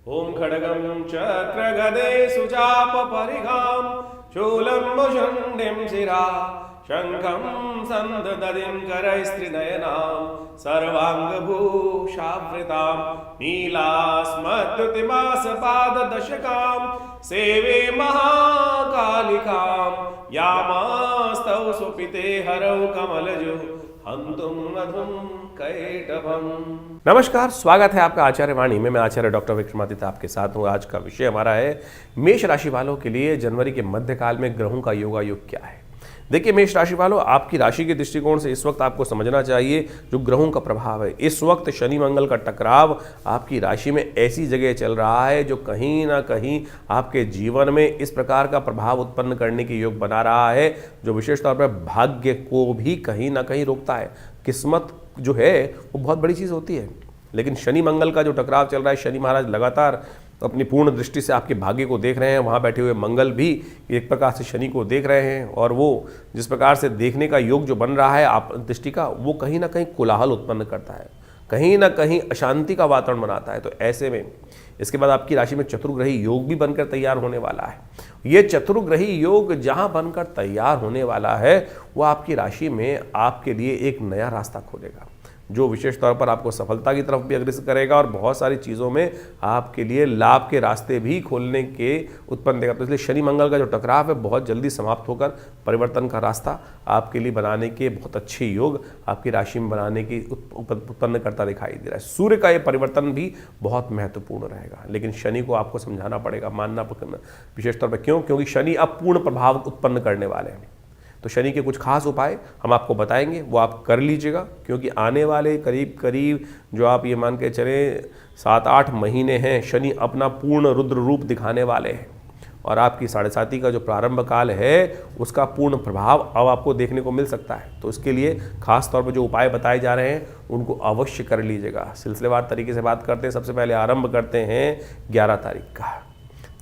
ओम खड्गं चक्रगदे सुचापपरिघां शूलं मुषुण्डिं शिरा शङ्खं सन्ददतिं करैस्त्रिनयनां सर्वाङ्गभूषावृतां नीलास्मद्युतिमासपाददशकां सेवे महाकालिकां यामास्तौ स्वपिते हरौ कमलजो हन्तुं मधुं कैटभम्। नमस्कार, स्वागत है आपका आचार्य वाणी में। मैं आचार्य डॉक्टर विक्रमादित्य आपके साथ हूँ। आज का विषय हमारा है मेष राशि वालों के लिए जनवरी के मध्यकाल में ग्रहों का योगायोग क्या है। देखिए मेष राशि वालों, आपकी राशि के दृष्टिकोण से इस वक्त आपको समझना चाहिए जो ग्रहों का प्रभाव है। इस वक्त शनि मंगल का टकराव आपकी राशि में ऐसी जगह चल रहा है जो कहीं ना कहीं आपके जीवन में इस प्रकार का प्रभाव उत्पन्न करने की योग बना रहा है जो विशेष तौर पर भाग्य को भी कहीं ना कहीं रोकता है। किस्मत जो है वो बहुत बड़ी चीज़ होती है, लेकिन शनि मंगल का जो टकराव चल रहा है, शनि महाराज लगातार अपनी पूर्ण दृष्टि से आपके भाग्य को देख रहे हैं। वहाँ बैठे हुए मंगल भी एक प्रकार से शनि को देख रहे हैं और वो जिस प्रकार से देखने का योग जो बन रहा है आप दृष्टि का, वो कहीं ना कहीं कोलाहल उत्पन्न करता है, कहीं ना कहीं अशांति का वातावरण बनाता है। तो ऐसे में इसके बाद आपकी राशि में चतुर्ग्रही योग भी बनकर तैयार होने वाला है। ये चतुर्ग्रही योग जहाँ बनकर तैयार होने वाला है वो आपकी राशि में आपके लिए एक नया रास्ता खोलेगा जो विशेष तौर पर आपको सफलता की तरफ भी अग्रसर करेगा और बहुत सारी चीज़ों में आपके लिए लाभ के रास्ते भी खोलने के उत्पन्न देगा। तो इसलिए शनि मंगल का जो टकराव है बहुत जल्दी समाप्त होकर परिवर्तन का रास्ता आपके लिए बनाने के बहुत अच्छे योग आपकी राशि में बनाने की उत्पन्न करता दिखाई दे रहा है। सूर्य का ये परिवर्तन भी बहुत महत्वपूर्ण रहेगा, लेकिन शनि को आपको समझाना पड़ेगा, मानना पड़ेगा विशेष तौर पर। क्यों? क्योंकि शनि अब पूर्ण प्रभाव उत्पन्न करने वाले हैं। तो शनि के कुछ खास उपाय हम आपको बताएंगे, वो आप कर लीजिएगा, क्योंकि आने वाले करीब करीब जो आप ये मान के चलें 7-8 महीने हैं, शनि अपना पूर्ण रुद्र रूप दिखाने वाले हैं और आपकी 7.5 का जो प्रारंभ काल है उसका पूर्ण प्रभाव अब आपको देखने को मिल सकता है। तो इसके लिए खास तौर पर जो उपाय बताए जा रहे हैं उनको अवश्य कर लीजिएगा। सिलसिलेवार तरीके से बात करते हैं। सबसे पहले आरंभ करते हैं 11 तारीख का।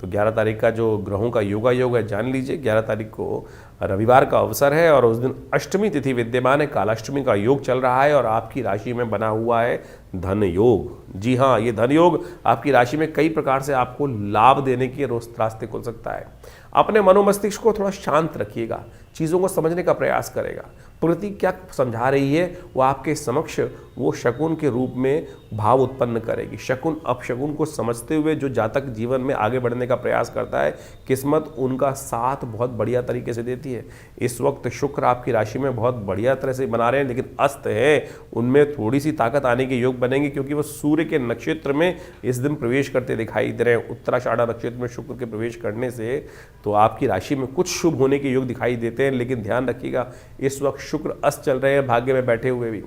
तो 11 तारीख का जो ग्रहों का योगा योग है जान लीजिए। 11 तारीख को रविवार का अवसर है और उस दिन अष्टमी तिथि विद्यमान है, कालाष्टमी का योग चल रहा है और आपकी राशि में बना हुआ है धन योग। जी हाँ, ये धन योग आपकी राशि में कई प्रकार से आपको लाभ देने के रास्ते खुल सकता है। अपने मनोमस्तिष्क को थोड़ा शांत रखिएगा, चीज़ों को समझने का प्रयास करेगा। प्रकृति क्या समझा रही है वो आपके समक्ष वो शकुन के रूप में भाव उत्पन्न करेगी। शकुन अपशकुन को समझते हुए जो जातक जीवन में आगे बढ़ने का प्रयास करता है, किस्मत उनका साथ बहुत बढ़िया तरीके से देती है। इस वक्त शुक्र आपकी राशि में बहुत बढ़िया तरह से बना रहे हैं, लेकिन अस्त है, उनमें थोड़ी सी ताकत आने के योग बनेंगे क्योंकि वो सूर्य के नक्षत्र में इस दिन प्रवेश करते दिखाई दे रहे हैं। उत्तराषाढ़ा नक्षत्र में शुक्र के प्रवेश करने से तो आपकी राशि में कुछ शुभ होने के योग दिखाई देते हैं, लेकिन ध्यान रखिएगा इस वक्त शुक्र अस्त चल रहे हैं भाग्य में बैठे हुए भी।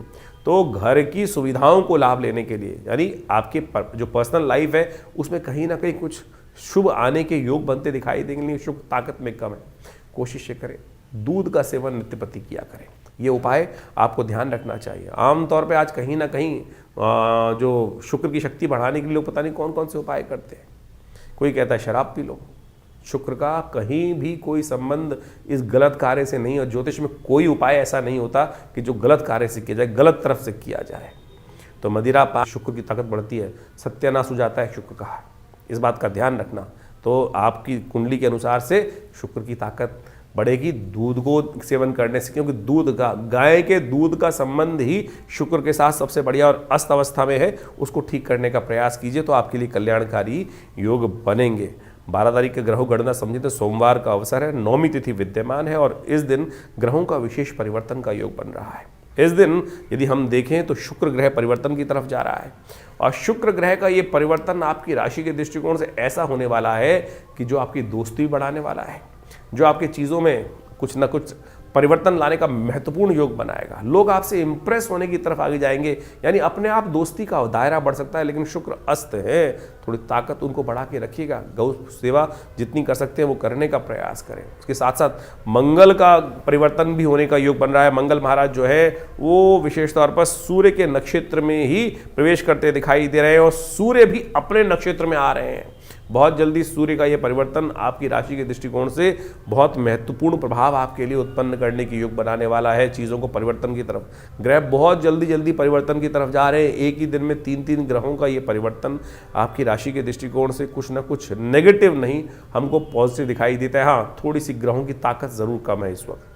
तो घर की सुविधाओं को लाभ लेने के लिए, यानी आपके जो पर्सनल लाइफ है उसमें कहीं ना कहीं कुछ शुभ आने के योग बनते दिखाई देंगे, लेकिन शुभ ताकत में कम है। कोशिश करें दूध का सेवन नित्य प्रति किया करें। ये उपाय आपको ध्यान रखना चाहिए। आमतौर पे आज कहीं ना कहीं जो शुक्र की शक्ति बढ़ाने के लिए लोग पता नहीं कौन कौन से उपाय करते हैं। कोई कहता है शराब पी लो। शुक्र का कहीं भी कोई संबंध इस गलत कार्य से नहीं, और ज्योतिष में कोई उपाय ऐसा नहीं होता कि जो गलत कार्य से किया जाए, गलत तरफ से किया जाए। तो मदिरा पान शुक्र की ताकत बढ़ती है, सत्यानाश हो जाता है शुक्र का। इस बात का ध्यान रखना। तो आपकी कुंडली के अनुसार से शुक्र की ताकत बढ़ेगी दूध को सेवन करने से, क्योंकि दूध का, गाय के दूध का संबंध ही शुक्र के साथ सबसे बढ़िया और अस्त अवस्था में है। उसको ठीक करने का प्रयास कीजिए तो आपके लिए कल्याणकारी योग बनेंगे। 12 तारीख के ग्रहों गणना समझे तो सोमवार का अवसर है, 9वीं तिथि विद्यमान है और इस दिन ग्रहों का विशेष परिवर्तन का योग बन रहा है। इस दिन यदि हम देखें तो शुक्र ग्रह परिवर्तन की तरफ जा रहा है और शुक्र ग्रह का ये परिवर्तन आपकी राशि के दृष्टिकोण से ऐसा होने वाला है कि जो आपकी दोस्ती बढ़ाने वाला है, जो आपकी चीज़ों में कुछ ना कुछ परिवर्तन लाने का महत्वपूर्ण योग बनाएगा। लोग आपसे इंप्रेस होने की तरफ आगे जाएंगे, यानी अपने आप दोस्ती का दायरा बढ़ सकता है। लेकिन शुक्र अस्त है, थोड़ी ताकत उनको बढ़ा के रखिएगा। गौ सेवा जितनी कर सकते हैं वो करने का प्रयास करें। उसके साथ साथ मंगल का परिवर्तन भी होने का योग बन रहा है। मंगल महाराज जो है वो विशेष तौर पर सूर्य के नक्षत्र में ही प्रवेश करते दिखाई दे रहे हैं और सूर्य भी अपने नक्षत्र में आ रहे हैं। बहुत जल्दी सूर्य का यह परिवर्तन आपकी राशि के दृष्टिकोण से बहुत महत्वपूर्ण प्रभाव आपके लिए उत्पन्न करने की योग बनाने वाला है। चीज़ों को परिवर्तन की तरफ, ग्रह बहुत जल्दी जल्दी परिवर्तन की तरफ जा रहे हैं। एक ही दिन में 3-3 ग्रहों का ये परिवर्तन आपकी राशि के दृष्टिकोण से कुछ ना कुछ नेगेटिव नहीं, हमको पॉजिटिव दिखाई देता है। हाँ, थोड़ी सी ग्रहों की ताकत ज़रूर कम है इस वक्त,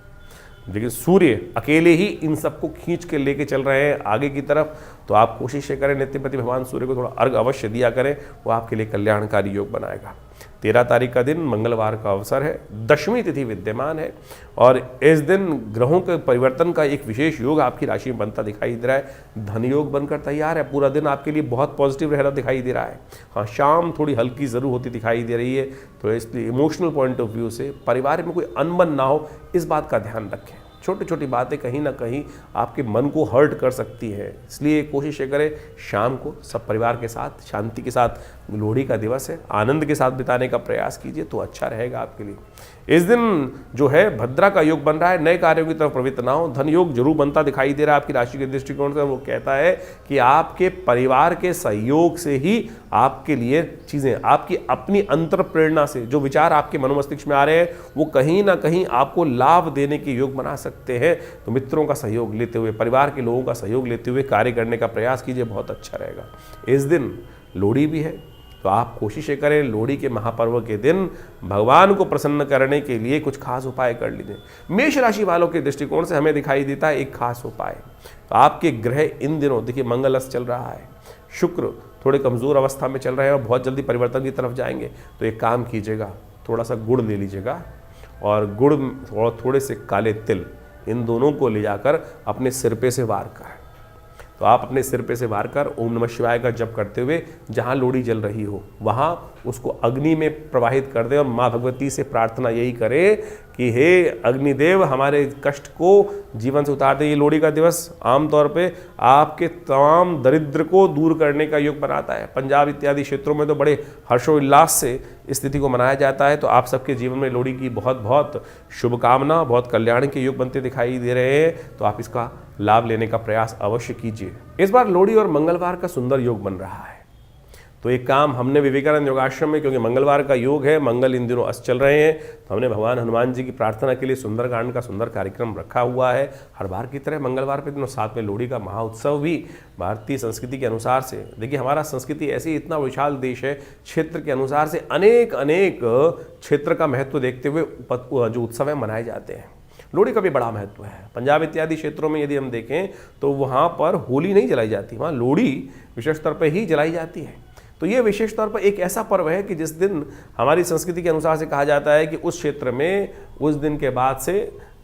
लेकिन सूर्य अकेले ही इन सबको खींच के लेके चल रहे हैं आगे की तरफ। तो आप कोशिश करें नित्यपति भगवान सूर्य को थोड़ा अर्घ अवश्य दिया करें, वो आपके लिए कल्याणकारी योग बनाएगा। 13 तारीख का दिन मंगलवार का अवसर है, दशमी तिथि विद्यमान है और इस दिन ग्रहों के परिवर्तन का एक विशेष योग आपकी राशि में बनता दिखाई दे रहा है। धन योग बनकर तैयार है, पूरा दिन आपके लिए बहुत पॉजिटिव रहना दिखाई दे रहा है। हाँ, शाम थोड़ी हल्की ज़रूर होती दिखाई दे रही है, तो इसलिए इमोशनल पॉइंट ऑफ व्यू से परिवार में कोई अनबन ना हो, इस बात का ध्यान रखें। छोटी छोटी बातें कहीं ना कहीं आपके मन को हर्ट कर सकती है, इसलिए कोशिश करें शाम को सब परिवार के साथ शांति के साथ, लोहड़ी का दिवस है, आनंद के साथ बिताने का प्रयास कीजिए तो अच्छा रहेगा आपके लिए। इस दिन जो है भद्रा का योग बन रहा है, नए कार्यों की तरफ प्रवृत्त ना हो। धन योग जरूर बनता दिखाई दे रहा है आपकी राशि के दृष्टिकोण से। वो कहता है कि आपके परिवार के सहयोग से ही आपके लिए चीज़ें, आपकी अपनी अंतर प्रेरणा से जो विचार आपके मनोमस्तिष्क में आ रहे हैं वो कहीं ना कहीं आपको लाभ देने के योग बना सकते हैं। तो मित्रों का सहयोग लेते हुए, परिवार के लोगों का सहयोग लेते हुए कार्य करने का प्रयास कीजिए, बहुत अच्छा रहेगा। इस दिन लोहड़ी भी है, तो आप कोशिश करें लोहड़ी के महापर्व के दिन भगवान को प्रसन्न करने के लिए कुछ खास उपाय कर लीजिए। मेष राशि वालों के दृष्टिकोण से हमें दिखाई देता है एक खास उपाय। तो आपके ग्रह इन दिनों देखिए मंगल अस्त चल रहा है, शुक्र थोड़े कमज़ोर अवस्था में चल रहे हैं और बहुत जल्दी परिवर्तन की तरफ जाएंगे। तो एक काम कीजिएगा, थोड़ा सा गुड़ ले लीजिएगा और गुड़ और थोड़े से काले तिल, इन दोनों को ले जाकर अपने सिर पे से वार कर, तो आप अपने सिर पे से वार कर ओम नमः शिवाय का जप करते हुए जहाँ लोहड़ी जल रही हो वहाँ उसको अग्नि में प्रवाहित कर दें और माँ भगवती से प्रार्थना यही करें कि हे अग्निदेव हमारे कष्ट को जीवन से उतार दें। ये लोहड़ी का दिवस आमतौर पे आपके तमाम दरिद्र को दूर करने का योग बनाता है। पंजाब इत्यादि क्षेत्रों में तो बड़े हर्षोल्लास से इस तिथि को मनाया जाता है। तो आप सबके जीवन में लोहड़ी की बहुत बहुत शुभकामना, बहुत कल्याण के योग बनते दिखाई दे रहे हैं, तो आप इसका लाभ लेने का प्रयास अवश्य कीजिए। इस बार लोहड़ी और मंगलवार का सुंदर योग बन रहा है, तो एक काम हमने विवेकानंद योगाश्रम में, क्योंकि मंगलवार का योग है, मंगल इन दिनों अस्त चल रहे हैं, तो हमने भगवान हनुमान जी की प्रार्थना के लिए सुंदरकांड का सुंदर कार्यक्रम रखा हुआ है। हर बार की तरह मंगलवार के दिन और साथ में लोहड़ी का महाउत्सव भी भारतीय संस्कृति के अनुसार से, देखिए हमारा संस्कृति ऐसी इतना विशाल देश है, क्षेत्र के अनुसार से अनेक अनेक क्षेत्र का महत्व देखते हुए जो उत्सव है मनाए जाते हैं। लोहड़ी का भी बड़ा महत्व है। पंजाब इत्यादि क्षेत्रों में यदि हम देखें तो वहाँ पर होली नहीं जलाई जाती, वहाँ लोहड़ी विशेष तौर पर ही जलाई जाती है। तो ये विशेष तौर पर एक ऐसा पर्व है कि जिस दिन हमारी संस्कृति के अनुसार से कहा जाता है कि उस क्षेत्र में उस दिन के बाद से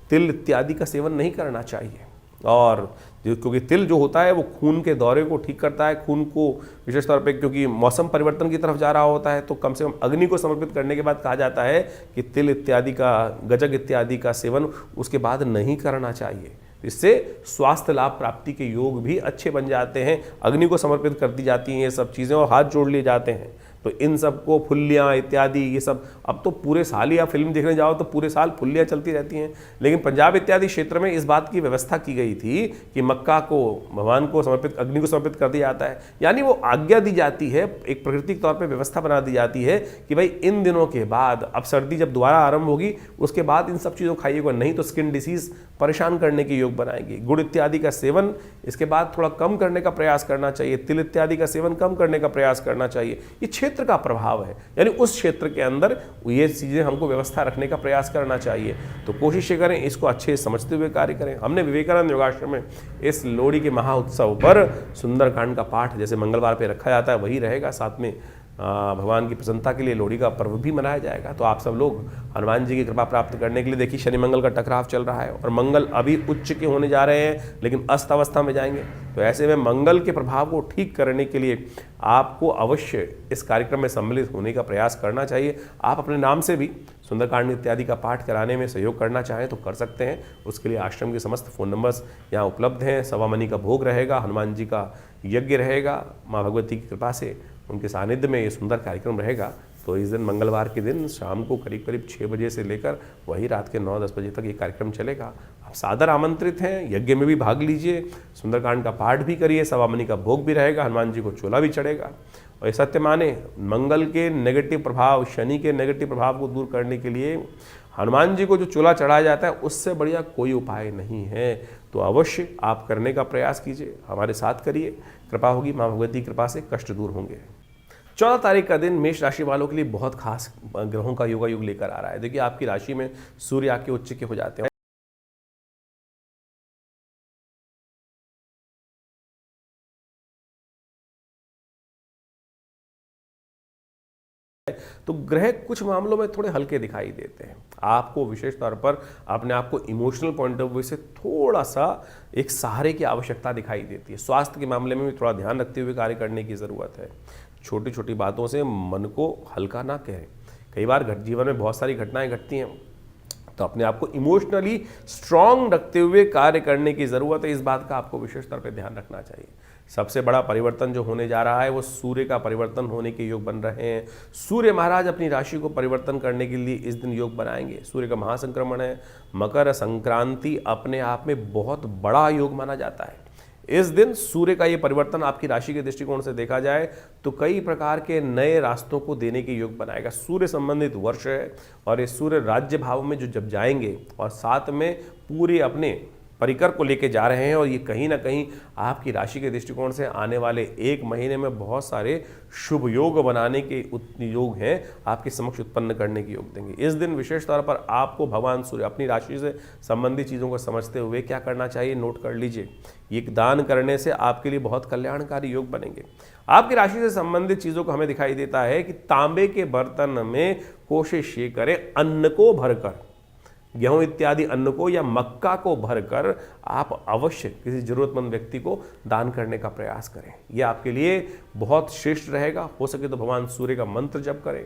तिल इत्यादि का सेवन नहीं करना चाहिए। और क्योंकि तिल जो होता है वो खून के दौरे को ठीक करता है, खून को विशेष तौर पे, क्योंकि मौसम परिवर्तन की तरफ जा रहा होता है, तो कम से कम अग्नि को समर्पित करने के बाद कहा जाता है कि तिल इत्यादि का, गजक इत्यादि का सेवन उसके बाद नहीं करना चाहिए। इससे स्वास्थ्य लाभ प्राप्ति के योग भी अच्छे बन जाते हैं। अग्नि को समर्पित कर दी जाती हैं ये सब चीज़ें और हाथ जोड़ लिए जाते हैं। तो इन सबको फुल्लियाँ इत्यादि ये सब, अब तो पूरे साल ही आप फिल्म देखने जाओ तो पूरे साल फुल्लियाँ चलती रहती हैं, लेकिन पंजाब इत्यादि क्षेत्र में इस बात की व्यवस्था की गई थी कि मक्का को भगवान को समर्पित, अग्नि को समर्पित कर दिया जाता है। यानी वो आज्ञा दी जाती है, एक प्राकृतिक तौर पर व्यवस्था बना दी जाती है कि भाई इन दिनों के बाद, अब सर्दी जब दोबारा आरंभ होगी उसके बाद इन सब चीज़ों खाइएगा, नहीं तो स्किन डिसीज परेशान करने के योग बनाएगी। गुड़ इत्यादि का सेवन इसके बाद थोड़ा कम करने का प्रयास करना चाहिए, तिल इत्यादि का सेवन कम करने का प्रयास करना चाहिए। ये क्षेत्र का प्रभाव है, यानी उस क्षेत्र के अंदर ये चीज़ें हमको व्यवस्था रखने का प्रयास करना चाहिए। तो कोशिश करें इसको अच्छे समझते हुए कार्य करें। हमने विवेकानंद योगाश्रम में इस लोहड़ी के महाउत्सव पर सुंदरकांड का पाठ जैसे मंगलवार पे रखा जाता है वही रहेगा, साथ में भगवान की प्रसन्नता के लिए लोहड़ी का पर्व भी मनाया जाएगा। तो आप सब लोग हनुमान जी की कृपा प्राप्त करने के लिए, देखिए शनि मंगल का टकराव चल रहा है और मंगल अभी उच्च के होने जा रहे हैं लेकिन अस्त अवस्था में जाएंगे। तो ऐसे में मंगल के प्रभाव को ठीक करने के लिए आपको अवश्य इस कार्यक्रम में सम्मिलित होने का प्रयास करना चाहिए। आप अपने नाम से भी सुंदरकांड इत्यादि का पाठ कराने में सहयोग करना चाहें तो कर सकते हैं। उसके लिए आश्रम के समस्त फ़ोन नंबर्स यहाँ उपलब्ध हैं। सवा मनी का भोग रहेगा, हनुमान जी का यज्ञ रहेगा, माँ भगवती की कृपा से उनके सानिध्य में ये सुंदर कार्यक्रम रहेगा। तो इस दिन मंगलवार के दिन शाम को करीब करीब 6 बजे से लेकर वही रात के 9-10 बजे तक ये कार्यक्रम चलेगा। आप सादर आमंत्रित हैं, यज्ञ में भी भाग लीजिए, सुंदरकांड का पाठ भी करिए, सवा मनी का भोग भी रहेगा, हनुमान जी को चोला भी चढ़ेगा। और ये सत्य माने मंगल के नेगेटिव प्रभाव, शनि के नेगेटिव प्रभाव को दूर करने के लिए हनुमान जी को जो चोला चढ़ाया जाता है उससे बढ़िया कोई उपाय नहीं है। तो अवश्य आप करने का प्रयास कीजिए, हमारे साथ करिए, कृपा होगी, माँ भगवती की कृपा से कष्ट दूर होंगे। 14 तारीख का दिन मेष राशि वालों के लिए बहुत खास ग्रहों का योगा युग लेकर आ रहा है। देखिए, आपकी राशि में सूर्य आके उच्च के हो जाते हैं। तो ग्रह कुछ मामलों में थोड़े हल्के दिखाई देते हैं। आपको विशेष तौर पर अपने आप को इमोशनल पॉइंट ऑफ व्यू से थोड़ा सा एक सहारे की आवश्यकता दिखाई देती है। स्वास्थ्य के मामले में भी थोड़ा ध्यान रखते हुए कार्य करने की ज़रूरत है। छोटी छोटी बातों से मन को हल्का ना करें। कई बार जीवन में बहुत सारी घटनाएं घटती हैं, तो अपने आप को इमोशनली स्ट्रांग रखते हुए कार्य करने की ज़रूरत है। इस बात का आपको विशेष तौर पर ध्यान रखना चाहिए। सबसे बड़ा परिवर्तन जो होने जा रहा है वो सूर्य का परिवर्तन होने के योग बन रहे हैं। सूर्य महाराज अपनी राशि को परिवर्तन करने के लिए इस दिन योग बनाएंगे। सूर्य का महासंक्रमण है। मकर संक्रांति अपने आप में बहुत बड़ा योग माना जाता है। इस दिन सूर्य का ये परिवर्तन आपकी राशि के दृष्टिकोण से देखा जाए तो कई प्रकार के नए रास्तों को देने के योग बनाएगा। सूर्य संबंधित वर्ष है और ये सूर्य राज्य भाव में जो जब जाएंगे और साथ में पूरे अपने परिकर को लेके जा रहे हैं, और ये कहीं ना कहीं आपकी राशि के दृष्टिकोण से आने वाले एक महीने में बहुत सारे शुभ योग बनाने के योग हैं, आपके समक्ष उत्पन्न करने के योग देंगे। इस दिन विशेष तौर पर आपको भगवान सूर्य अपनी राशि से संबंधित चीज़ों को समझते हुए क्या करना चाहिए, नोट कर लीजिए। ये दान करने से आपके लिए बहुत कल्याणकारी योग बनेंगे। आपकी राशि से संबंधित चीज़ों को हमें दिखाई देता है कि तांबे के बर्तन में कोशिश ये करें अन्न को भरकर, गेहूं इत्यादि अन्न को या मक्का को भरकर आप अवश्य किसी जरूरतमंद व्यक्ति को दान करने का प्रयास करें। यह आपके लिए बहुत श्रेष्ठ रहेगा। हो सके तो भगवान सूर्य का मंत्र जप करें।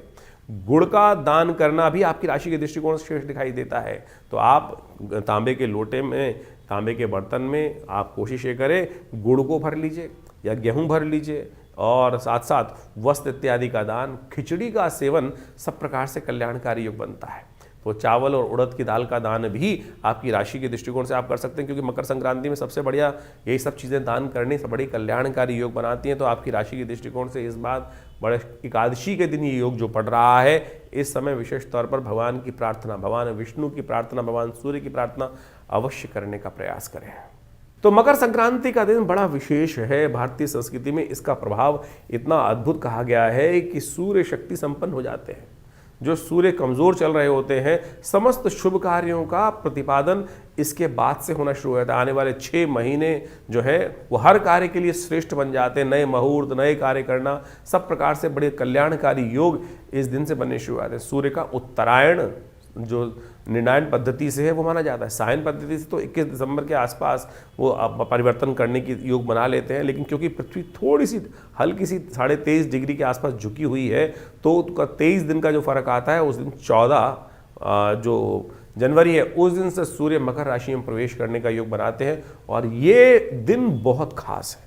गुड़ का दान करना भी आपकी राशि के दृष्टिकोण से श्रेष्ठ दिखाई देता है। तो आप तांबे के लोटे में, तांबे के बर्तन में आप कोशिश ये करें गुड़ को भर लीजिए या गेहूँ भर लीजिए, और साथ साथ वस्त्र इत्यादि का दान, खिचड़ी का सेवन सब प्रकार से कल्याणकारी योग बनता है। तो चावल और उड़द की दाल का दान भी आपकी राशि के दृष्टिकोण से आप कर सकते हैं, क्योंकि मकर संक्रांति में सबसे बढ़िया यही सब चीज़ें दान करने से बड़ी कल्याणकारी योग बनाती हैं। तो आपकी राशि के दृष्टिकोण से इस बात बड़े एकादशी के दिन ये योग जो पड़ रहा है, इस समय विशेष तौर पर भगवान की प्रार्थना, भगवान विष्णु की प्रार्थना, भगवान सूर्य की प्रार्थना अवश्य करने का प्रयास करें। तो मकर संक्रांति का दिन बड़ा विशेष है। भारतीय संस्कृति में इसका प्रभाव इतना अद्भुत कहा गया है कि सूर्य शक्ति संपन्न हो जाते हैं। जो सूर्य कमज़ोर चल रहे होते हैं, समस्त शुभ कार्यों का प्रतिपादन इसके बाद से होना शुरू हो जाता है। आने वाले 6 महीने जो है वो हर कार्य के लिए श्रेष्ठ बन जाते हैं। नए मुहूर्त, नए कार्य करना, सब प्रकार से बड़े कल्याणकारी योग इस दिन से बनने शुरू होते हैं। सूर्य का उत्तरायण जो निर्णायन पद्धति से है वो माना जाता है। सायन पद्धति से तो 21 दिसंबर के आसपास वो परिवर्तन करने की योग बना लेते हैं, लेकिन क्योंकि पृथ्वी थोड़ी सी हल्की सी 23.5 डिग्री के आसपास झुकी हुई है, तो 23 दिन का जो फर्क आता है, उस दिन 14 जो जनवरी है, उस दिन से सूर्य मकर राशि में प्रवेश करने का योग बनाते हैं, और ये दिन बहुत खास है।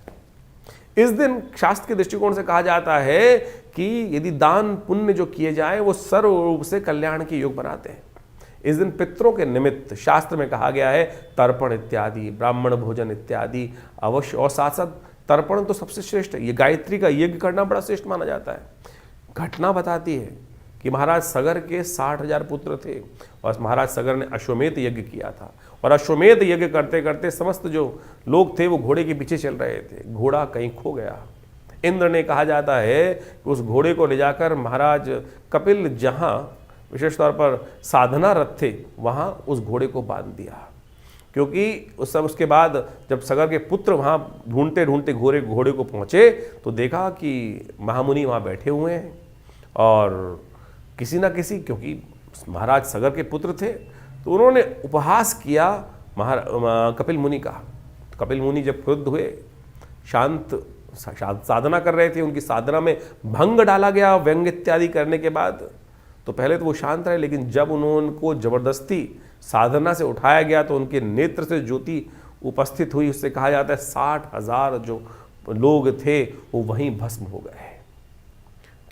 इस दिन शास्त्र के दृष्टिकोण से कहा जाता है कि यदि दान पुण्य जो किए जाए वो सर्व रूप से कल्याण के योग बनाते हैं। इस दिन पितरों के निमित्त शास्त्र में कहा गया है तर्पण इत्यादि, ब्राह्मण भोजन इत्यादि अवश्य, और साथ साथ तर्पण तो सबसे श्रेष्ठ है। ये गायत्री का यज्ञ करना बड़ा श्रेष्ठ माना जाता है। घटना बताती है कि महाराज सगर के 60,000 पुत्र थे, और महाराज सगर ने अश्वमेध यज्ञ किया था, और अश्वमेध यज्ञ करते करते समस्त जो लोग थे वो घोड़े के पीछे चल रहे थे। घोड़ा कहीं खो गया। इंद्र ने, कहा जाता है कि उस घोड़े को ले जाकर महाराज कपिल जहाँ विशेष तौर पर साधनारत थे वहाँ उस घोड़े को बांध दिया, क्योंकि उसके बाद जब सगर के पुत्र वहाँ ढूंढते ढूंढते घोड़े को पहुँचे तो देखा कि महामुनि वहाँ बैठे हुए हैं, और किसी न किसी, क्योंकि महाराज सगर के पुत्र थे, तो उन्होंने उपहास किया कपिल मुनि का। तो कपिल मुनि जब क्रुद्ध हुए, शांत साधना कर रहे थे, उनकी साधना में भंग डाला गया व्यंग इत्यादि करने के बाद, तो पहले तो वो शांत रहे, लेकिन जब उनको जबरदस्ती साधना से उठाया गया तो उनके नेत्र से ज्योति उपस्थित हुई। उससे कहा जाता है 60,000 जो लोग थे वो वहीं भस्म हो गए।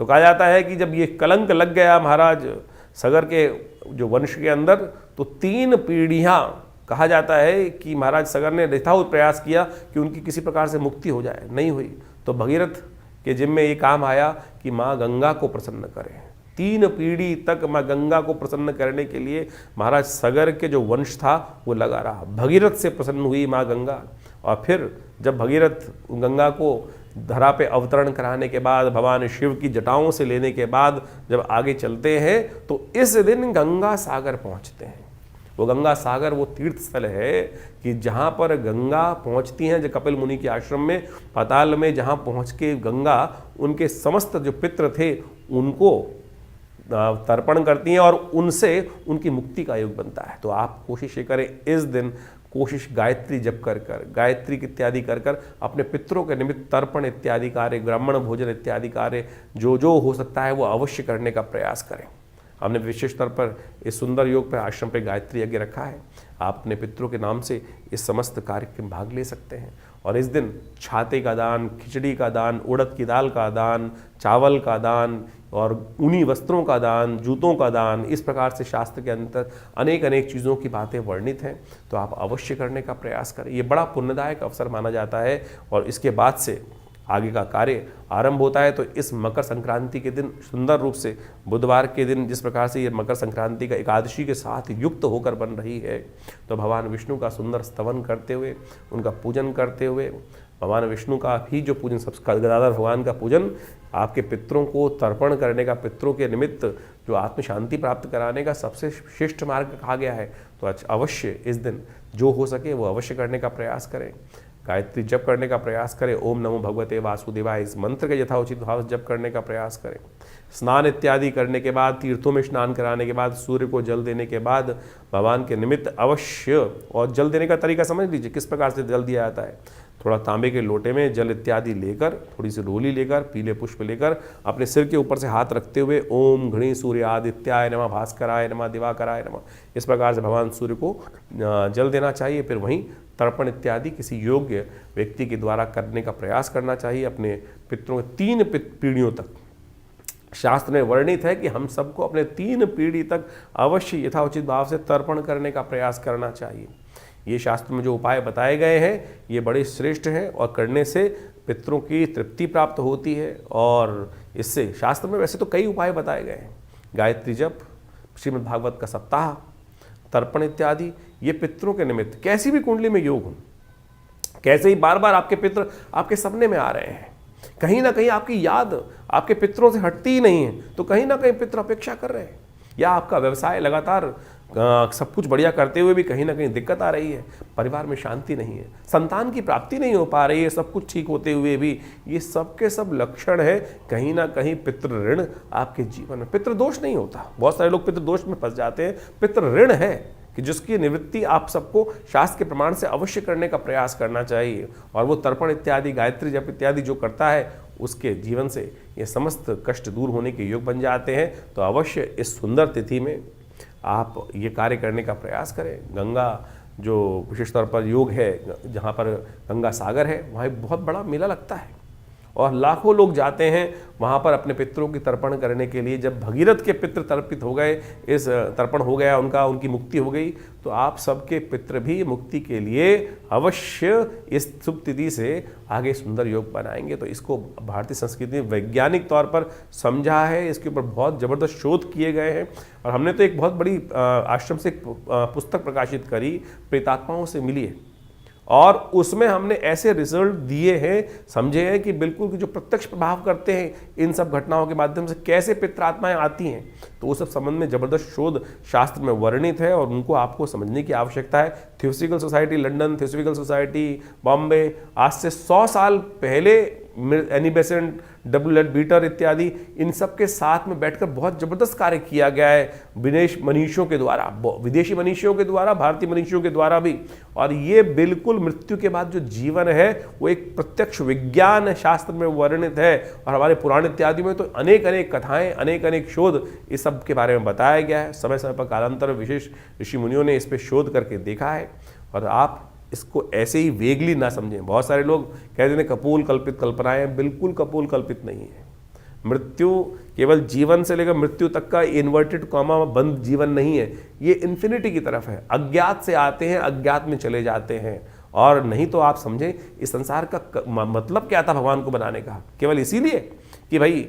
तो कहा जाता है कि जब ये कलंक लग गया महाराज सगर के जो वंश के अंदर, तो 3 पीढ़ियां, कहा जाता है कि महाराज सगर ने यथावत प्रयास किया कि उनकी किसी प्रकार से मुक्ति हो जाए, नहीं हुई। तो भगीरथ के जिम्मे ये काम आया कि माँ गंगा को प्रसन्न करें। 3 पीढ़ी तक माँ गंगा को प्रसन्न करने के लिए महाराज सगर के जो वंश था वो लगा रहा। भगीरथ से प्रसन्न हुई माँ गंगा, और फिर जब भगीरथ गंगा को धरा पे अवतरण कराने के बाद, भगवान शिव की जटाओं से लेने के बाद जब आगे चलते हैं तो इस दिन गंगा सागर पहुंचते हैं। वो गंगा सागर वो तीर्थ स्थल है कि जहाँ पर गंगा पहुँचती हैं, जो कपिल मुनि के आश्रम में पाताल में जहाँ पहुँच के गंगा उनके समस्त जो पितृ थे उनको तर्पण करती हैं और उनसे उनकी मुक्ति का योग बनता है। तो आप कोशिश ये करें, इस दिन कोशिश गायत्री जप कर गायत्री इत्यादि कर अपने पितरों के निमित्त तर्पण इत्यादि कार्य, ब्राह्मण भोजन इत्यादि कार्य जो हो सकता है वो अवश्य करने का प्रयास करें। हमने विशेष तौर पर इस सुंदर योग पर आश्रम पे गायत्री यज्ञ रखा है। आप अपने पितरों के नाम से इस समस्त कार्यक्रम में भाग ले सकते हैं। और इस दिन छाते का दान, खिचड़ी का दान, उड़द की दाल का दान, चावल का दान और ऊनी वस्त्रों का दान, जूतों का दान, इस प्रकार से शास्त्र के अंदर अनेक चीज़ों की बातें वर्णित हैं। तो आप अवश्य करने का प्रयास करें। ये बड़ा पुण्यदायक अवसर माना जाता है और इसके बाद से आगे का कार्य आरंभ होता है। तो इस मकर संक्रांति के दिन सुंदर रूप से बुधवार के दिन जिस प्रकार से ये मकर संक्रांति का एकादशी के साथ युक्त होकर बन रही है, तो भगवान विष्णु का सुंदर स्तवन करते हुए, उनका पूजन करते हुए, भगवान विष्णु का भी जो पूजन, सब गदाधर भगवान का पूजन, आपके पितरों को तर्पण करने का, पितरों के निमित्त जो आत्म शांति प्राप्त कराने का सबसे श्रेष्ठ मार्ग कहा गया है। तो अवश्य इस दिन जो हो सके वो अवश्य करने का प्रयास करें। गायत्री जप करने का प्रयास करें। ओम नमो भगवते वासुदेवाय, इस मंत्र के यथाउचित भाव जप करने का प्रयास करें। स्नान इत्यादि करने के बाद, तीर्थों में स्नान कराने के बाद, सूर्य को जल देने के बाद भगवान के निमित्त अवश्य, और जल देने का तरीका समझ लीजिए किस प्रकार से जल दिया जाता है। थोड़ा तांबे के लोटे में जल इत्यादि लेकर, थोड़ी सी रोली लेकर, पीले पुष्प लेकर अपने सिर के ऊपर से हाथ रखते हुए ओम घृणी सूर्य आदित्याय नमः, भास्कराय नमः, दिवाकराय नमः, इस प्रकार से भगवान सूर्य को जल देना चाहिए। फिर वहीं तर्पण इत्यादि किसी योग्य व्यक्ति के द्वारा करने का प्रयास करना चाहिए। अपने पितरों के 3 पीढ़ियों तक शास्त्र में वर्णित है कि हम सबको अपने 3 पीढ़ी तक अवश्य यथाउचित भाव से तर्पण करने का प्रयास करना चाहिए। ये शास्त्र में जो उपाय बताए गए हैं ये बड़े श्रेष्ठ हैं और करने से पितरों की तृप्ति प्राप्त होती है। और इससे शास्त्र में वैसे तो कई उपाय बताए गए हैं, गायत्री जप, श्रीमद् भागवत का सप्ताह, तर्पण इत्यादि, ये पितरों के निमित्त कैसी भी कुंडली में योग हो, कैसे ही बार बार आपके पितर आपके सपने में आ रहे हैं, कहीं ना कहीं आपकी याद आपके पितरों से हटती ही नहीं है, तो कहीं ना कहीं पितर अपेक्षा कर रहे हैं, या आपका व्यवसाय लगातार सब कुछ बढ़िया करते हुए भी कहीं ना कहीं दिक्कत आ रही है, परिवार में शांति नहीं है, संतान की प्राप्ति नहीं हो पा रही है, सब कुछ ठीक होते हुए भी, ये सब के सब लक्षण है कहीं ना कहीं पितृ ऋण आपके जीवन में। पितृ दोष नहीं होता, बहुत सारे लोग पितृ दोष में फंस जाते हैं, पितृ ऋण है कि जिसकी निवृत्ति आप सबको शास्त्र के प्रमाण से अवश्य करने का प्रयास करना चाहिए। और वो तर्पण इत्यादि, गायत्री जप इत्यादि जो करता है उसके जीवन से ये समस्त कष्ट दूर होने के योग बन जाते हैं। तो अवश्य इस सुंदर तिथि में आप ये कार्य करने का प्रयास करें। गंगा जो विशेष तौर पर योग है, जहाँ पर गंगा सागर है, वहाँ बहुत बड़ा मेला लगता है और लाखों लोग जाते हैं वहाँ पर अपने पितरों की तर्पण करने के लिए। जब भगीरथ के पितृ तर्पित हो गए, इस तर्पण हो गया उनकी मुक्ति हो गई, तो आप सबके पितृ भी मुक्ति के लिए अवश्य इस शुभ तिथि से आगे सुंदर योग बनाएंगे। तो इसको भारतीय संस्कृति में वैज्ञानिक तौर पर समझा है, इसके ऊपर बहुत ज़बरदस्त शोध किए गए हैं। और हमने तो एक बहुत बड़ी आश्रम से एक पुस्तक प्रकाशित करी, प्रेतात्माओं से मिलिए, और उसमें हमने ऐसे रिजल्ट दिए हैं, समझे हैं कि बिल्कुल जो प्रत्यक्ष प्रभाव करते हैं इन सब घटनाओं के माध्यम से, कैसे पितरात्माएं आती हैं, तो वो सब संबंध में जबरदस्त शोध शास्त्र में वर्णित है और उनको आपको समझने की आवश्यकता है। Theosophical society London, theosophical society Bombay, आज से 100 साल पहले एनी बेसेंट, डब्ल्यू एल बीटर इत्यादि, इन सब के साथ में बैठकर बहुत जबरदस्त कार्य किया गया है विदेशी मनीषियों के द्वारा, विदेशी मनीषियों के द्वारा, भारतीय मनीषियों के द्वारा भी। और ये बिल्कुल मृत्यु के बाद जो जीवन है वो एक प्रत्यक्ष विज्ञान शास्त्र में वर्णित है। और हमारे पुराण इत्यादि में तो अनेक अनेक कथाएं, अनेक अनेक शोध इस सब के बारे में बताया गया है। समय समय पर कालांतर विशेष ऋषि मुनियों ने इस पर शोध करके देखा है। और आप इसको ऐसे ही वेगली ना समझें। बहुत सारे लोग कहते हैं कपोल कल्पित कल्पनाएं, बिल्कुल कपोल कल्पित नहीं है। मृत्यु केवल जीवन से लेकर मृत्यु तक का इन्वर्टेड कॉमा बंद जीवन नहीं है, ये इन्फिनिटी की तरफ है। अज्ञात से आते हैं, अज्ञात में चले जाते हैं। और नहीं तो आप समझें इस संसार का मतलब क्या था भगवान को बनाने का, केवल इसीलिए कि भाई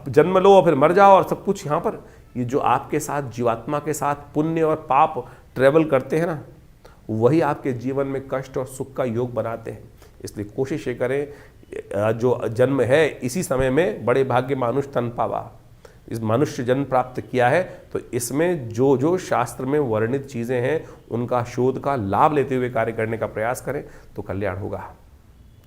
जन्म लो और फिर मर जाओ और सब कुछ यहाँ पर। ये जो आपके साथ जीवात्मा के साथ पुण्य और पाप ट्रेवल करते हैं ना, वही आपके जीवन में कष्ट और सुख का योग बनाते हैं। इसलिए कोशिश ये करें जो जन्म है इसी समय में बड़े भाग्य मानुष तन पावा, इस मनुष्य जन्म प्राप्त किया है, तो इसमें जो जो शास्त्र में वर्णित चीज़ें हैं उनका शोध का लाभ लेते हुए कार्य करने का प्रयास करें तो कल्याण होगा।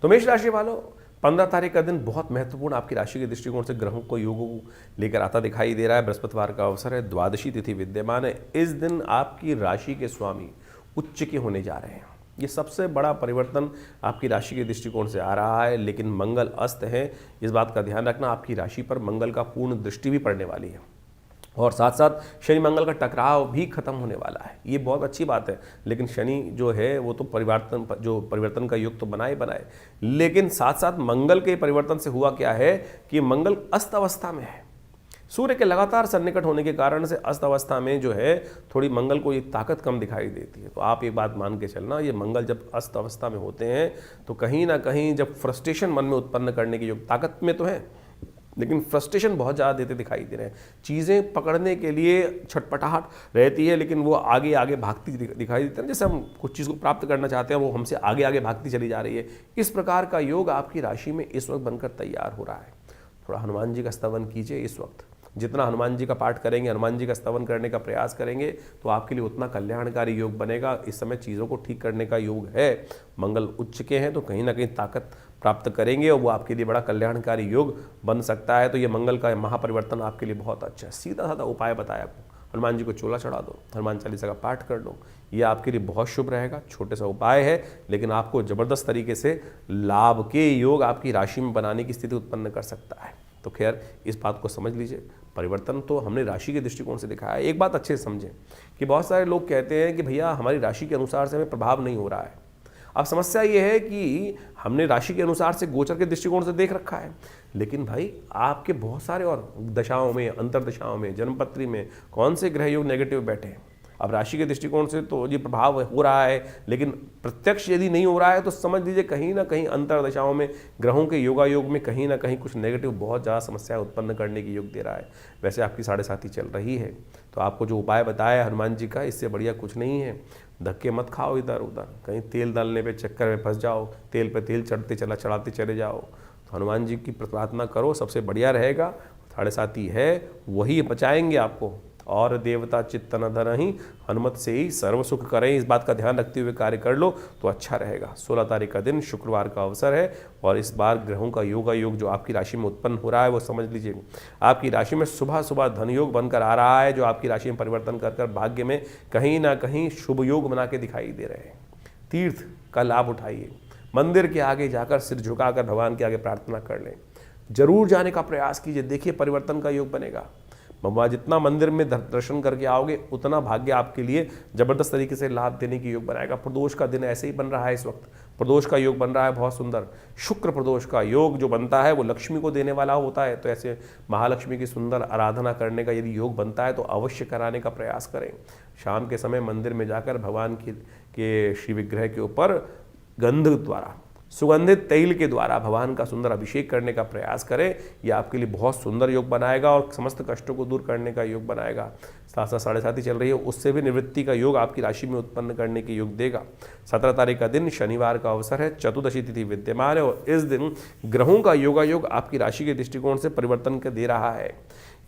तो मेष राशि वालों, 15 तारीख का दिन बहुत महत्वपूर्ण आपकी राशि के दृष्टिकोण से ग्रहों को योगों को लेकर आता दिखाई दे रहा है। बृहस्पतिवार का अवसर है, द्वादशी तिथि विद्यमान है। इस दिन आपकी राशि के स्वामी उच्च के होने जा रहे हैं। ये सबसे बड़ा परिवर्तन आपकी राशि के दृष्टिकोण से आ रहा है, लेकिन मंगल अस्त है, इस बात का ध्यान रखना। आपकी राशि पर मंगल का पूर्ण दृष्टि भी पड़ने वाली है और साथ साथ शनि मंगल का टकराव भी खत्म होने वाला है। ये बहुत अच्छी बात है, लेकिन शनि जो है वो तो परिवर्तन का युग तो बनाए, लेकिन साथ साथ मंगल के परिवर्तन से हुआ क्या है कि मंगल अस्त अवस्था में है। सूर्य के लगातार सन्निकट होने के कारण से अस्त अवस्था में जो है थोड़ी मंगल को ये ताकत कम दिखाई देती है। तो आप एक बात मान के चलना, ये मंगल जब अस्त अवस्था में होते हैं तो कहीं ना कहीं जब फ्रस्ट्रेशन मन में उत्पन्न करने की योग ताकत में तो है, लेकिन फ्रस्ट्रेशन बहुत ज़्यादा देते दिखाई दे रहे हैं। चीज़ें पकड़ने के लिए छटपटाहट रहती है, लेकिन वो आगे आगे भागती दिखाई देती है। जैसे हम कुछ चीज़ को प्राप्त करना चाहते हैं, वो हमसे आगे आगे भागती चली जा रही है। इस प्रकार का योग आपकी राशि में इस वक्त बनकर तैयार हो रहा है। थोड़ा हनुमान जी का स्तवन कीजिए। इस वक्त जितना हनुमान जी का पाठ करेंगे, हनुमान जी का स्तवन करने का प्रयास करेंगे, तो आपके लिए उतना कल्याणकारी योग बनेगा। इस समय चीज़ों को ठीक करने का योग है। मंगल उच्च के हैं तो कहीं ना कहीं ताकत प्राप्त करेंगे और वो आपके लिए बड़ा कल्याणकारी योग बन सकता है। तो ये मंगल का महापरिवर्तन आपके लिए बहुत अच्छा है। सीधा साधा उपाय बताया आपको, हनुमान जी को चोला चढ़ा दो, हनुमान चालीसा का पाठ कर लो, ये आपके लिए बहुत शुभ रहेगा। छोटे सा उपाय है, लेकिन आपको ज़बरदस्त तरीके से लाभ के योग आपकी राशि में बनाने की स्थिति उत्पन्न कर सकता है। तो खैर इस बात को समझ लीजिए। परिवर्तन तो हमने राशि के दृष्टिकोण से दिखाया है। एक बात अच्छे से समझें कि बहुत सारे लोग कहते हैं कि भैया हमारी राशि के अनुसार से हमें प्रभाव नहीं हो रहा है। अब समस्या ये है कि हमने राशि के अनुसार से गोचर के दृष्टिकोण से देख रखा है, लेकिन भाई आपके बहुत सारे और दशाओं में, अंतर्दशाओं में, जन्मपत्री में कौन से ग्रह योग नेगेटिव बैठे हैं। अब राशि के दृष्टिकोण से तो ये प्रभाव हो रहा है, लेकिन प्रत्यक्ष यदि नहीं हो रहा है तो समझ लीजिए कहीं ना कहीं अंतर्दशाओं में ग्रहों के योगायोग में कहीं ना कहीं कुछ नेगेटिव बहुत ज़्यादा समस्या उत्पन्न करने की योग दे रहा है। वैसे आपकी 7.5 चल रही है, तो आपको जो उपाय बताया हनुमान जी का, इससे बढ़िया कुछ नहीं है। धक्के मत खाओ इधर उधर, कहीं तेल डालने पे चक्कर में फंस जाओ, तेल पे तेल चढ़ाते चले जाओ। तो हनुमान जी की प्रार्थना करो, सबसे बढ़िया रहेगा। 7.5 है, वही बचाएंगे आपको। और देवता चित्तन धन ही हनुमत से ही सर्व सुख करें, इस बात का ध्यान रखते हुए कार्य कर लो तो अच्छा रहेगा। 16 तारीख का दिन शुक्रवार का अवसर है और इस बार ग्रहों का योगा योग जो आपकी राशि में उत्पन्न हो रहा है वो समझ लीजिए आपकी राशि में सुबह सुबह धन योग बनकर आ रहा है, जो आपकी राशि में परिवर्तन कर भाग्य में कहीं ना कहीं शुभ योग बना के दिखाई दे रहे हैं। तीर्थ का लाभ उठाइए, मंदिर के आगे जाकर सिर झुकाकर भगवान के आगे प्रार्थना कर लें, जरूर जाने का प्रयास कीजिए। देखिए परिवर्तन का योग बनेगा। जितना मंदिर में दर्शन करके आओगे उतना भाग्य आपके लिए जबरदस्त तरीके से लाभ देने की योग बनाएगा। प्रदोष का दिन ऐसे ही बन रहा है, इस वक्त प्रदोष का योग बन रहा है बहुत सुंदर। शुक्र प्रदोष का योग जो बनता है वो लक्ष्मी को देने वाला होता है, तो ऐसे महालक्ष्मी की सुंदर आराधना करने का यदि योग बनता है तो अवश्य कराने का प्रयास करें। शाम के समय मंदिर में जाकर भगवान के श्री विग्रह के ऊपर गंध द्वारा, सुगंधित तेल के द्वारा भगवान का सुंदर अभिषेक करने का प्रयास करें। यह आपके लिए बहुत सुंदर योग बनाएगा और समस्त कष्टों को दूर करने का योग बनाएगा। 7.5 चल रही है, उससे भी निवृत्ति का योग आपकी राशि में उत्पन्न करने के योग देगा। 17 तारीख का दिन शनिवार का अवसर है, चतुर्दशी तिथि विद्यमान है और इस दिन ग्रहों का योगा योग आपकी राशि के दृष्टिकोण से परिवर्तन कर दे रहा है।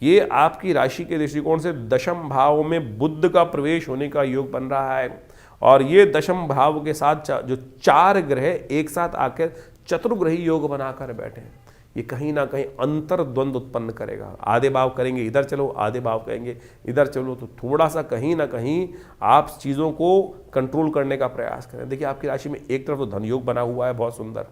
ये आपकी राशि के दृष्टिकोण से दशम भाव में बुध का प्रवेश होने का योग बन रहा है और ये दशम भाव के साथ जो 4 ग्रह एक साथ आकर चतुर्ग्रही योग बनाकर बैठे हैं, ये कहीं ना कहीं अंतर्द्वंद उत्पन्न करेगा। आधे भाव करेंगे इधर चलो, आधे भाव कहेंगे इधर चलो, तो थोड़ा सा कहीं ना कहीं आप चीज़ों को कंट्रोल करने का प्रयास करें। देखिए आपकी राशि में एक तरफ तो धन योग बना हुआ है बहुत सुंदर,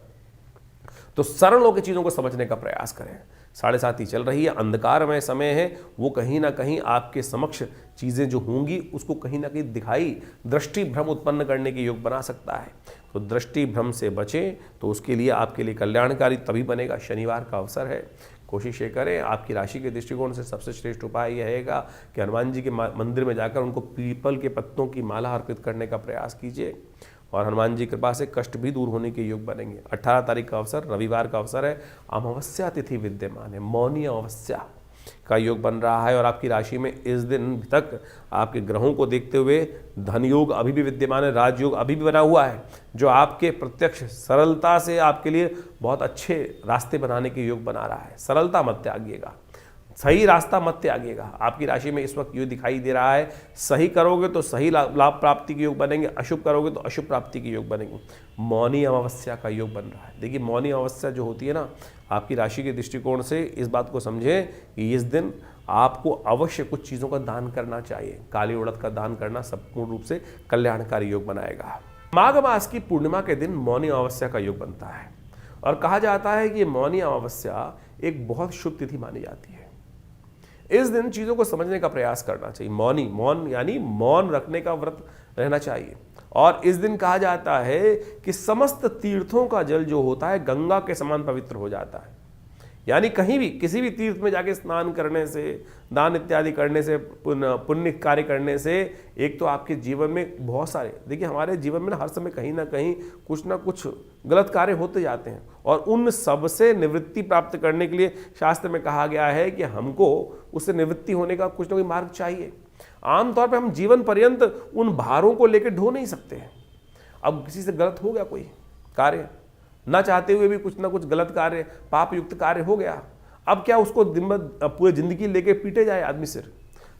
तो सरल होकर चीज़ों को समझने का प्रयास करें। 7.5 चल रही है, अंधकारमय समय है, वो कहीं ना कहीं आपके समक्ष चीज़ें जो होंगी उसको कहीं ना कहीं दिखाई दृष्टि भ्रम उत्पन्न करने के योग बना सकता है। तो दृष्टि भ्रम से बचें, तो उसके लिए आपके लिए कल्याणकारी तभी बनेगा। शनिवार का अवसर है, कोशिश ये करें। आपकी राशि के दृष्टिकोण से सबसे श्रेष्ठ उपाय यह रहेगा कि हनुमान जी के मंदिर में जाकर उनको पीपल के पत्तों की माला अर्पित करने का प्रयास कीजिए और हनुमान जी कृपा से कष्ट भी दूर होने के योग बनेंगे। 18 तारीख का अवसर रविवार का अवसर है, अमावस्या तिथि विद्यमान है, मौनी अमावस्या। का योग बन रहा है और आपकी राशि में इस दिन तक आपके ग्रहों को देखते हुए धन योग अभी भी विद्यमान है, राजयोग अभी भी बना हुआ है, जो आपके प्रत्यक्ष सरलता से आपके लिए बहुत अच्छे रास्ते बनाने के योग बना रहा है। सरलता मत त्यागिएगा, सही रास्ता मत त्यागिएगा। आपकी राशि में इस वक्त योग दिखाई दे रहा है, सही करोगे तो सही लाभ प्राप्ति के योग बनेंगे, अशुभ करोगे तो अशुभ प्राप्ति के योग बनेंगे। मौनी अमावस्या का योग बन रहा है। देखिए मौनी अमावस्या जो होती है ना, आपकी राशि के दृष्टिकोण से इस बात को समझें कि इस दिन आपको अवश्य कुछ चीज़ों का दान करना चाहिए। काली उड़द का दान करना संपूर्ण रूप से कल्याणकारी योग बनाएगा। माघ मास की पूर्णिमा के दिन मौनी अमावस्या का योग बनता है और कहा जाता है कि मौनी अमावस्या एक बहुत शुभ तिथि मानी जाती है। इस दिन चीज़ों को समझने का प्रयास करना चाहिए। मौन यानी मौन रखने का व्रत रहना चाहिए। और इस दिन कहा जाता है कि समस्त तीर्थों का जल जो होता है गंगा के समान पवित्र हो जाता है। यानी कहीं भी किसी भी तीर्थ में जाके स्नान करने से, दान इत्यादि करने से, पुण्य कार्य करने से एक तो आपके जीवन में बहुत सारे, देखिए हमारे जीवन में ना हर समय कहीं ना कहीं कुछ ना कुछ गलत कार्य होते जाते हैं और उन सब से निवृत्ति प्राप्त करने के लिए शास्त्र में कहा गया है कि हमको उससे निवृत्ति होने का कुछ ना कोई मार्ग चाहिए। आमतौर पर हम जीवन पर्यंत उन भारों को लेकर ढो नहीं सकते हैं। अब किसी से गलत हो गया कोई कार्य, ना चाहते हुए भी कुछ ना कुछ गलत कार्य, पाप युक्त कार्य हो गया, अब क्या उसको दिन भर पूरी जिंदगी लेके पीटे जाए आदमी सिर?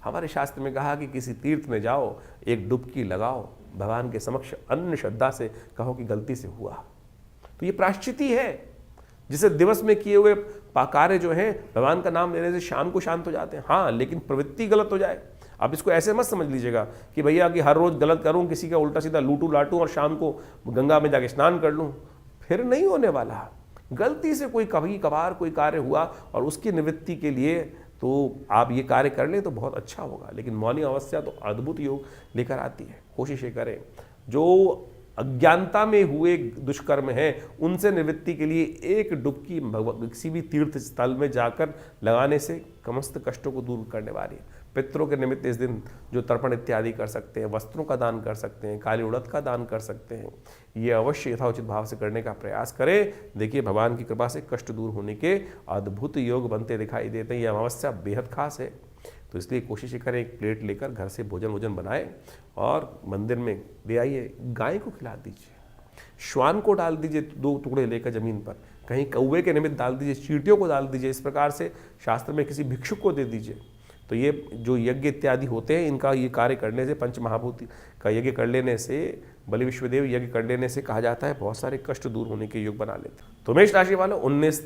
हमारे शास्त्र में कहा कि किसी तीर्थ में जाओ, एक डुबकी लगाओ, भगवान के समक्ष अन्य श्रद्धा से कहो कि गलती से हुआ। तो ये प्रायश्चित ही है, जिसे दिवस में किए हुए कार्य जो है भगवान का नाम लेने से शाम को शांत हो जाते हैं। हाँ, लेकिन प्रवृत्ति गलत हो जाए, आप इसको ऐसे मत समझ लीजिएगा कि भैया कि हर रोज गलत करूं, किसी का उल्टा सीधा लूटू लाटूं और शाम को गंगा में जाके स्नान कर लूं, फिर नहीं होने वाला। गलती से कोई कभी कभार कोई कार्य हुआ और उसकी निवृत्ति के लिए तो आप ये कार्य कर लें तो बहुत अच्छा होगा। लेकिन मौनी अमावस्या तो अद्भुत योग लेकर आती है। कोशिश ये करें, जो अज्ञानता में हुए दुष्कर्म है उनसे निवृत्ति के लिए एक डुबकी किसी भी तीर्थ स्थल में जाकर लगाने से समस्त कष्टों को दूर करने वाली है। पितरों के निमित्त इस दिन जो तर्पण इत्यादि कर सकते हैं, वस्त्रों का दान कर सकते हैं, काली उड़द का दान कर सकते हैं, ये अवश्य यथाउचित भाव से करने का प्रयास करें। देखिए भगवान की कृपा से कष्ट दूर होने के अद्भुत योग बनते दिखाई देते हैं। ये अमावस्या बेहद खास है, तो इसलिए कोशिश करें एक प्लेट लेकर घर से भोजन बनाएं और मंदिर में ले आइए। गाय को खिला दीजिए, श्वान को डाल दीजिए 2 टुकड़े लेकर जमीन पर, कहीं कौवे के निमित्त डाल दीजिए, चींटियों को डाल दीजिए। इस प्रकार से शास्त्र में किसी भिक्षुक को दे दीजिए। तो ये जो यज्ञ इत्यादि होते हैं, इनका ये कार्य करने से, पंच महाभूति का यज्ञ कर लेने से, बलि विश्वदेव यज्ञ कर लेने से कहा जाता है बहुत सारे कष्ट दूर होने के योग बना लेते हैं। तो मेष राशि वालों, 19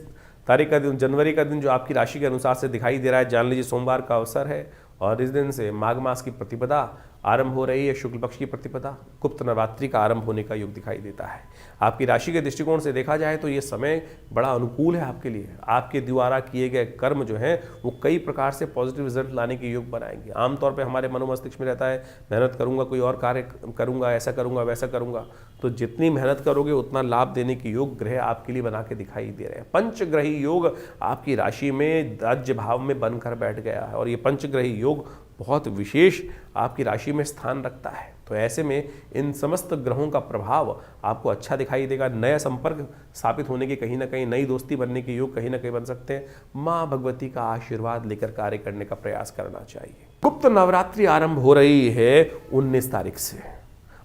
तारीख का दिन, जनवरी का दिन जो आपकी राशि के अनुसार से दिखाई दे रहा है, जान लीजिए सोमवार का अवसर है और इस दिन से माघ मास की प्रतिपदा आरंभ हो रही है। शुक्ल पक्ष की प्रतिपदा, गुप्त नवरात्रि का आरंभ होने का योग दिखाई देता है। आपकी राशि के दृष्टिकोण से देखा जाए तो ये समय बड़ा अनुकूल है आपके लिए। आपके द्वारा किए गए कर्म जो हैं वो कई प्रकार से पॉजिटिव रिजल्ट लाने के योग बनाएंगे। आमतौर पे हमारे मनोमस्तिष्क में रहता है मेहनत करूंगा, कोई और कार्य करूंगा, ऐसा करूंगा, वैसा करूंगा। तो जितनी मेहनत करोगे उतना लाभ देने के योग ग्रह आपके लिए बना के दिखाई दे रहे हैं। पंचग्रही योग आपकी राशि में राज्य भाव में बनकर बैठ गया है और ये पंचग्रही योग बहुत विशेष आपकी राशि में स्थान रखता है। तो ऐसे में इन समस्त ग्रहों का प्रभाव आपको अच्छा दिखाई देगा। नया संपर्क स्थापित होने के, कहीं ना कहीं नई दोस्ती बनने के योग कहीं ना कहीं बन सकते हैं। माँ भगवती का आशीर्वाद लेकर कार्य करने का प्रयास करना चाहिए। गुप्त नवरात्रि आरंभ हो रही है 19 तारीख से।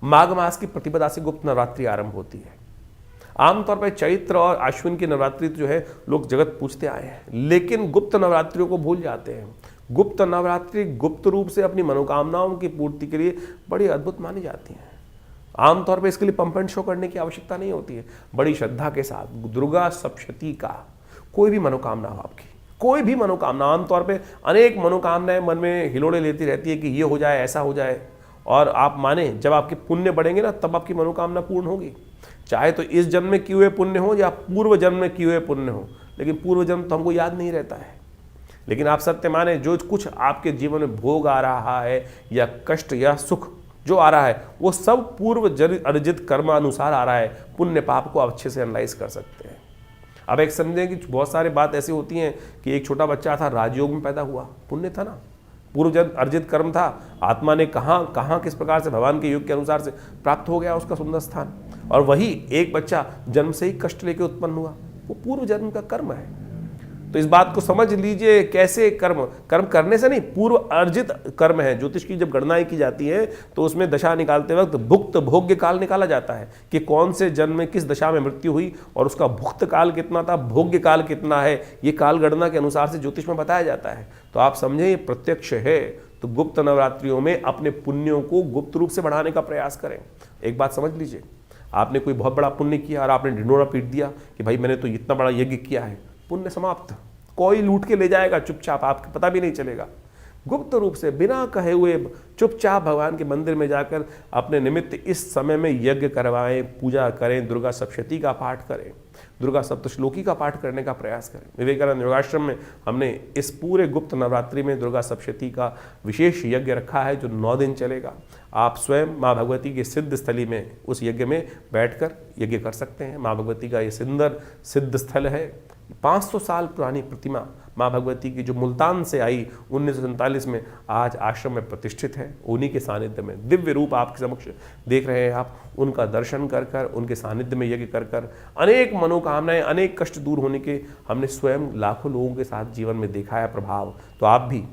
माघ मास की प्रतिपदा से गुप्त नवरात्रि आरंभ होती है। आमतौर पर चैत्र और अश्विन की नवरात्रि जो है लोग जगत पूछते आए हैं, लेकिन गुप्त नवरात्रियों को भूल जाते हैं। गुप्त नवरात्रि गुप्त रूप से अपनी मनोकामनाओं की पूर्ति के लिए बड़ी अद्भुत मानी जाती हैं। आमतौर पर इसके लिए पंप एंड शो करने की आवश्यकता नहीं होती है। बड़ी श्रद्धा के साथ दुर्गा सप्तशती का कोई भी मनोकामना हो, आपकी कोई भी मनोकामना, आमतौर पे अनेक मनोकामनाएं मन में हिलोड़े लेती रहती है कि ये हो जाए, ऐसा हो जाए, और आप माने जब आपके पुण्य बढ़ेंगे ना तब आपकी मनोकामना पूर्ण होगी। चाहे तो इस जन्म में किए हुए पुण्य हो या पूर्व जन्म में किए हुए पुण्य हो, लेकिन पूर्व जन्म तो हमको याद नहीं रहता है। लेकिन आप सत्य माने, जो कुछ आपके जीवन में भोग आ रहा है या कष्ट या सुख जो आ रहा है वो सब पूर्व अर्जित कर्म अनुसार आ रहा है। पुण्य पाप को आप अच्छे से एनालाइज कर सकते हैं। अब एक समझें कि बहुत सारी बात ऐसी होती हैं कि एक छोटा बच्चा था, राजयोग में पैदा हुआ, पुण्य था ना, पूर्व अर्जित कर्म था, आत्मा ने कहाँ किस प्रकार से भगवान के योग के अनुसार से प्राप्त हो गया उसका सुंदर स्थान। और वही एक बच्चा जन्म से ही कष्ट लेके उत्पन्न हुआ, वो पूर्व जन्म का कर्म है। तो इस बात को समझ लीजिए कैसे कर्म कर्म करने से नहीं, पूर्व अर्जित कर्म है। ज्योतिष की जब गणनाएं की जाती है तो उसमें दशा निकालते वक्त भुक्त भोग्य काल निकाला जाता है कि कौन से जन्म में किस दशा में मृत्यु हुई और उसका भुक्त काल कितना था, भोग्य काल कितना है, ये काल गणना के अनुसार से ज्योतिष में बताया जाता है। तो आप समझे ये प्रत्यक्ष है। तो गुप्त नवरात्रियों में अपने पुण्यों को गुप्त रूप से बढ़ाने का प्रयास करें। एक बात समझ लीजिए, आपने कोई बहुत बड़ा पुण्य किया और आपने ढिंढोरा पीट दिया कि भाई मैंने तो इतना बड़ा यज्ञ किया है, पुण्य समाप्त। कोई लूट के ले जाएगा चुपचाप, आपको पता भी नहीं चलेगा। गुप्त रूप से बिना कहे हुए चुपचाप भगवान के मंदिर में जाकर अपने निमित्त इस समय में यज्ञ करवाएं, पूजा करें, दुर्गा सप्तशती का पाठ करें, दुर्गा सप्तश्लोकी का पाठ करने का प्रयास करें। विवेकानंद योगाश्रम में हमने इस पूरे गुप्त नवरात्रि में दुर्गा सप्तशती का विशेष यज्ञ रखा है जो 9 दिन चलेगा। आप स्वयं माँ भगवती के सिद्ध स्थली में उस यज्ञ में बैठकर यज्ञ कर सकते हैं। माँ भगवती का ये सुंदर सिद्ध स्थल है। 500 साल पुरानी प्रतिमा माँ भगवती की जो मुल्तान से आई 1947 में, आज आश्रम में प्रतिष्ठित है। उन्हीं के सानिध्य में दिव्य रूप आपके समक्ष देख रहे हैं आप, उनका दर्शन कर कर, उनके सानिध्य में यज्ञ कर कर अनेक मनोकामनाएं, अनेक कष्ट दूर होने के हमने स्वयं लाखों लोगों के साथ जीवन में देखा है प्रभाव। तो आप भी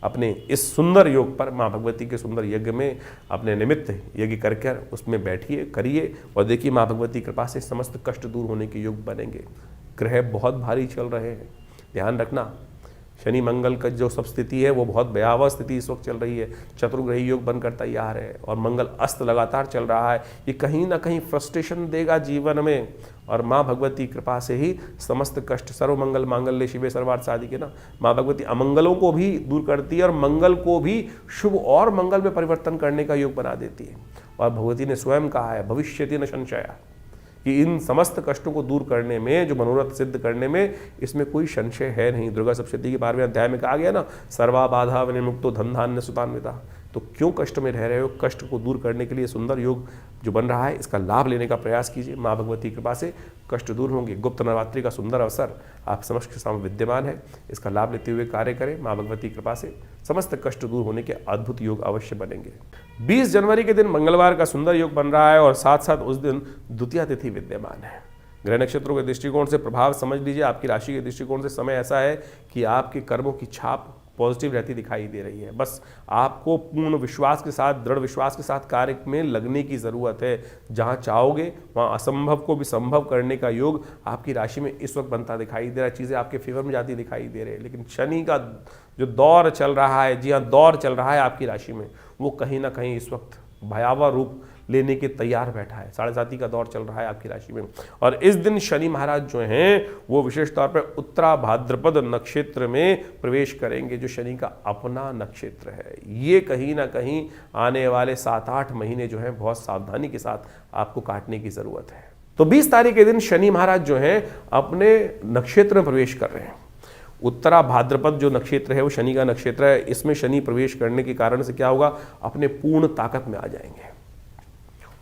अपने इस सुंदर योग पर, माँ भगवती के सुंदर यज्ञ में अपने निमित्त यज्ञ करकर उसमें बैठिए, करिए और देखिए माँ भगवती कृपा से समस्त कष्ट दूर होने के योग बनेंगे। ग्रह बहुत भारी चल रहे हैं, ध्यान रखना। शनि मंगल का जो सब स्थिति है वो बहुत भयावह स्थिति इस वक्त चल रही है। चतुर्ग्रही योग बनकर तैयार है और मंगल अस्त लगातार चल रहा है। ये कहीं ना कहीं फ्रस्ट्रेशन देगा जीवन में और माँ भगवती कृपा से ही समस्त कष्ट, सर्वमंगल मांगल्ये शिवे सर्वार्थ साधिके ना, माँ भगवती अमंगलों को भी दूर करती है और मंगल को भी शुभ और मंगल में परिवर्तन करने का योग बना देती है। और भगवती ने स्वयं कहा है भविष्यति न संशया, कि इन समस्त कष्टों को दूर करने में, जो मनोरथ सिद्ध करने में, इसमें कोई संशय है नहीं। दुर्गा सप्तशती के 12वें अध्याय में कहा गया ना, सर्वा बाधा विनिर्मुक्तो धन धान्य सुतान्विता। तो क्यों कष्ट में रह रहे हो, कष्ट को दूर करने के लिए सुंदर योग जो बन रहा है इसका लाभ लेने का प्रयास कीजिए। माँ भगवती कृपा से कष्ट दूर होंगे। गुप्त नवरात्रि का सुंदर अवसर आप समक्ष के सामने विद्यमान है, इसका लाभ लेते हुए कार्य करें। माँ भगवती कृपा से समस्त कष्ट दूर होने के अद्भुत योग अवश्य बनेंगे। 20 जनवरी के दिन मंगलवार का सुंदर योग बन रहा है और साथ साथ उस दिन द्वितीया तिथि विद्यमान है। ग्रह नक्षत्रों के दृष्टिकोण से प्रभाव समझ लीजिए। आपकी राशि के दृष्टिकोण से समय ऐसा है कि आपके कर्मों की छाप पॉजिटिव रहती दिखाई दे रही है। बस आपको पूर्ण विश्वास के साथ, दृढ़ विश्वास के साथ कार्य में लगने की ज़रूरत है। जहां चाहोगे वहां असंभव को भी संभव करने का योग आपकी राशि में इस वक्त बनता दिखाई दे रहा है। चीज़ें आपके फेवर में जाती दिखाई दे रही है। लेकिन शनि का जो दौर चल रहा है, जी हाँ दौर चल रहा है आपकी राशि में, वो कहीं ना कहीं इस वक्त भयावह रूप लेने के तैयार बैठा है। 7.5 का दौर चल रहा है आपकी राशि में और इस दिन शनि महाराज जो हैं वो विशेष तौर पर उत्तरा भाद्रपद नक्षत्र में प्रवेश करेंगे, जो शनि का अपना नक्षत्र है। ये कहीं ना कहीं आने वाले 7-8 महीने जो हैं बहुत सावधानी के साथ आपको काटने की ज़रूरत है। तो 20 तारीख के दिन शनि महाराज जो हैं अपने नक्षत्र में प्रवेश कर रहे हैं। उत्तरा भाद्रपद जो नक्षत्र है वो शनि का नक्षत्र है। इसमें शनि प्रवेश करने के कारण से क्या होगा, अपने पूर्ण ताकत में आ जाएंगे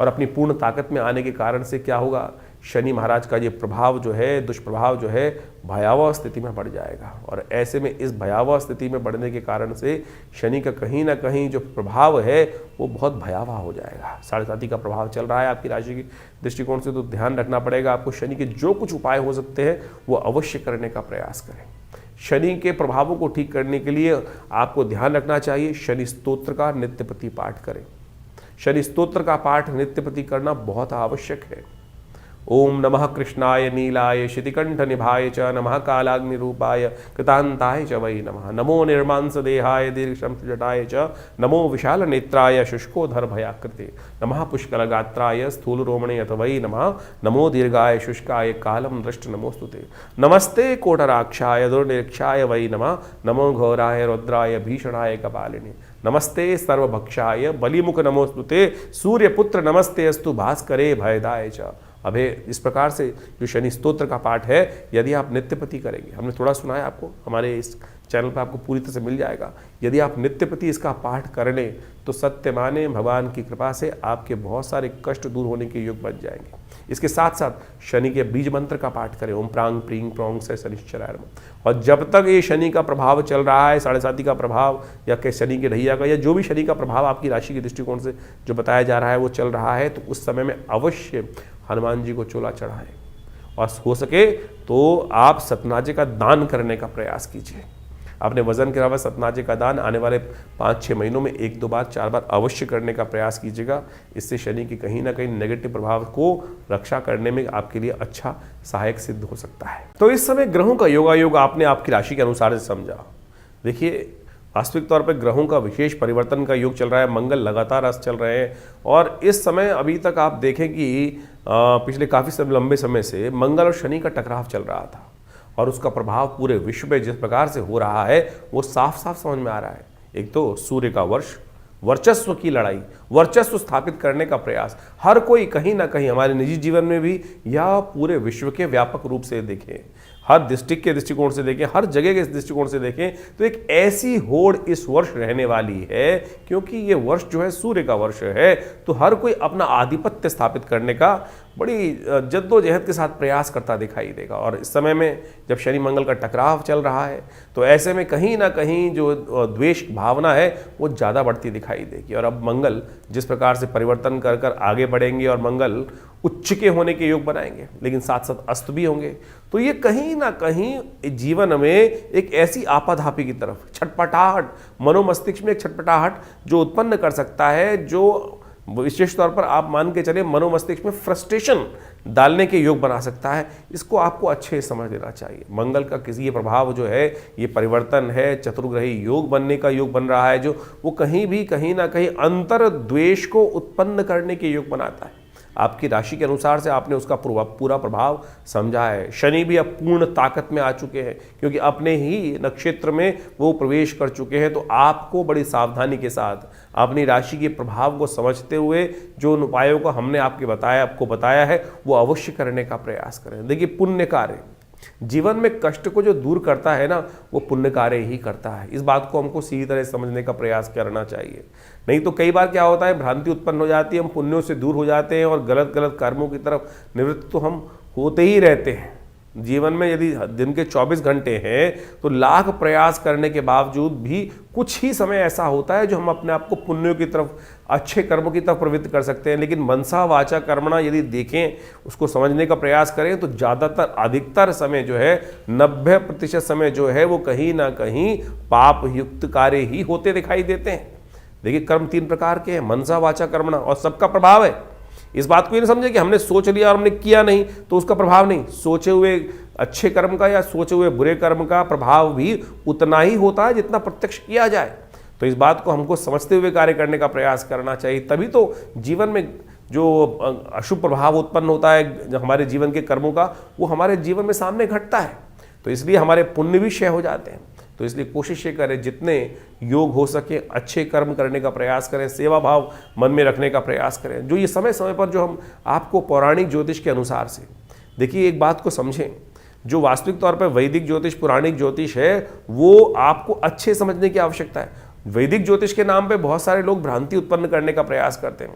और अपनी पूर्ण ताकत में आने के कारण से क्या होगा, शनि महाराज का ये प्रभाव जो है, दुष्प्रभाव जो है, भयावह स्थिति में बढ़ जाएगा। और ऐसे में इस भयावह स्थिति में बढ़ने के कारण से शनि का कहीं ना कहीं जो प्रभाव है वो बहुत भयावह हो जाएगा। 7.5 का प्रभाव चल रहा है आपकी राशि के दृष्टिकोण से, तो ध्यान रखना पड़ेगा आपको। शनि के जो कुछ उपाय हो सकते हैं वो अवश्य करने का प्रयास करें। शनि के प्रभावों को ठीक करने के लिए आपको ध्यान रखना चाहिए, शनि स्तोत्र का नित्य प्रति पाठ करें। शनि स्तोत्र का पाठ नित्य प्रति करना बहुत आवश्यक है। ओम नमः कृष्णाय नीलाय शितिकंठ निभाय च, नमः कालाग्नि रूपाय कृतांताय च वै नमः, नमो निर्मांस देहाय दीर्घशम जटाय च, नमो विशाल नेत्राय शुष्कोधर भयाकृते, नमः पुष्कल गात्राय स्थूल रोमणे अथ वै नमः, नमो दीर्घाय शुष्काय कालम दृष्ट नमोस्तुते, नमस्ते कोटराक्षाय दुर्निरीक्षाय वै नमः, नमो घोराय रुद्राय भीषणाय कपालिने, नमस्ते सर्वभक्षाय बलिमुख नमोस्तुते, सूर्यपुत्र नमस्ते अस्तु भास्करे भयदाय च। अभे इस प्रकार से जो शनि स्तोत्र का पाठ है यदि आप नित्यप्रति करेंगे, हमने थोड़ा सुना है आपको, हमारे इस चैनल पर आपको पूरी तरह से मिल जाएगा। यदि आप नित्यप्रति इसका पाठ कर लें तो सत्य माने भगवान की कृपा से आपके बहुत सारे कष्ट दूर होने के योग बन जाएंगे। इसके साथ साथ शनि के बीज मंत्र का पाठ करें, ओम प्रांग प्रींग प्रोंग से शनिश्चराय नमः। और जब तक ये शनि का प्रभाव चल रहा है, 7.5 का प्रभाव या कि शनि के ढैया का या जो भी शनि का प्रभाव आपकी राशि के दृष्टिकोण से जो बताया जा रहा है वो चल रहा है, तो उस समय में अवश्य हनुमान जी को चोला चढ़ाएं और हो सके तो आप सतनाजे का दान करने का प्रयास कीजिए। अपने वजन के अलावा सतनाजे का दान आने वाले 5-6 महीनों में 1-2 बार 4 बार अवश्य करने का प्रयास कीजिएगा। इससे शनि की कहीं ना कहीं नेगेटिव प्रभाव को रक्षा करने में आपके लिए अच्छा सहायक सिद्ध हो सकता है। तो इस समय ग्रहों का योगायोग आपने आपकी राशि के अनुसार से समझा। देखिए, वास्तविक तौर पर ग्रहों का विशेष परिवर्तन का योग चल रहा है, मंगल लगातार अस्त चल रहे हैं और इस समय अभी तक आप देखें कि पिछले काफ़ी लंबे समय से मंगल और शनि का टकराव चल रहा था और उसका प्रभाव पूरे विश्व में जिस प्रकार से हो रहा है वो साफ साफ समझ में आ रहा है। एक तो सूर्य का वर्चस्व की लड़ाई, वर्चस्व स्थापित करने का प्रयास, हर कोई कहीं ना कहीं हमारे निजी जीवन में भी या पूरे विश्व के व्यापक रूप से देखें, हर डिस्ट्रिक्ट के दृष्टिकोण से देखें, हर जगह के दृष्टिकोण से देखें तो एक ऐसी होड़ इस वर्ष रहने वाली है, क्योंकि ये वर्ष जो है सूर्य का वर्ष है, तो हर कोई अपना आधिपत्य स्थापित करने का बड़ी जद्दोजहद के साथ प्रयास करता दिखाई देगा। और इस समय में जब शनि मंगल का टकराव चल रहा है तो ऐसे में कहीं ना कहीं जो द्वेष भावना है वो ज़्यादा बढ़ती दिखाई देगी। और अब मंगल जिस प्रकार से परिवर्तन कर कर आगे बढ़ेंगे और मंगल उच्च के होने के योग बनाएंगे, लेकिन साथ साथ अस्त भी होंगे, तो ये कहीं ना कहीं जीवन में एक ऐसी आपाधापी की तरफ छटपटाहट, मनोमस्तिष्क में एक छटपटाहट जो उत्पन्न कर सकता है, जो विशेष तौर पर आप मान के चले मनोमस्तिष्क में फ्रस्ट्रेशन डालने के योग बना सकता है। इसको आपको अच्छे समझ लेना चाहिए। मंगल का किसी ये प्रभाव जो है, ये परिवर्तन है, चतुर्ग्रही योग बनने का योग बन रहा है, जो वो कहीं ना कहीं अंतर द्वेष को उत्पन्न करने के योग बनाता है। आपकी राशि के अनुसार से आपने उसका पूरा प्रभाव समझा है। शनि भी अब पूर्ण ताकत में आ चुके हैं, क्योंकि अपने ही नक्षत्र में वो प्रवेश कर चुके हैं। तो आपको बड़ी सावधानी के साथ अपनी राशि के प्रभाव को समझते हुए जो उन उपायों को हमने आपको बताया है वो अवश्य करने का प्रयास करें। देखिए, पुण्य कार्य जीवन में कष्ट को जो दूर करता है ना, वो पुण्य कार्य ही करता है। इस बात को हमको सीधी तरह समझने का प्रयास करना चाहिए। नहीं तो कई बार क्या होता है, भ्रांति उत्पन्न हो जाती है, हम पुण्यों से दूर हो जाते हैं और गलत गलत कर्मों की तरफ निवृत्त तो हम होते ही रहते हैं। जीवन में यदि दिन के 24 घंटे हैं तो लाख प्रयास करने के बावजूद भी कुछ ही समय ऐसा होता है जो हम अपने आप को पुण्यों की तरफ, अच्छे कर्मों की तरफ प्रवृत्त कर सकते हैं। लेकिन मनसा वाचा कर्मणा यदि देखें, उसको समझने का प्रयास करें तो ज़्यादातर अधिकतर समय जो है 90% समय जो है वो कहीं ना कहीं पाप युक्त कार्य ही होते दिखाई देते हैं। देखिए, कर्म 3 प्रकार के हैं, मनसा वाचा कर्मणा, और सबका प्रभाव है। इस बात को ये नहीं समझे कि हमने सोच लिया और हमने किया नहीं तो उसका प्रभाव नहीं। सोचे हुए अच्छे कर्म का या सोचे हुए बुरे कर्म का प्रभाव भी उतना ही होता है जितना प्रत्यक्ष किया जाए। तो इस बात को हमको समझते हुए कार्य करने का प्रयास करना चाहिए, तभी तो जीवन में जो अशुभ प्रभाव उत्पन्न होता है हमारे जीवन के कर्मों का, वो हमारे जीवन में सामने घटता है। तो इसलिए हमारे पुण्य भी क्षय हो जाते हैं। तो इसलिए कोशिश ये करें, जितने योग हो सके अच्छे कर्म करने का प्रयास करें, सेवा भाव मन में रखने का प्रयास करें। जो ये समय समय पर जो हम आपको पौराणिक ज्योतिष के अनुसार से, देखिए एक बात को समझें, जो वास्तविक तौर पर वैदिक ज्योतिष, पुराणिक ज्योतिष है, वो आपको अच्छे समझने की आवश्यकता है। वैदिक ज्योतिष के नाम पे बहुत सारे लोग भ्रांति उत्पन्न करने का प्रयास करते हैं।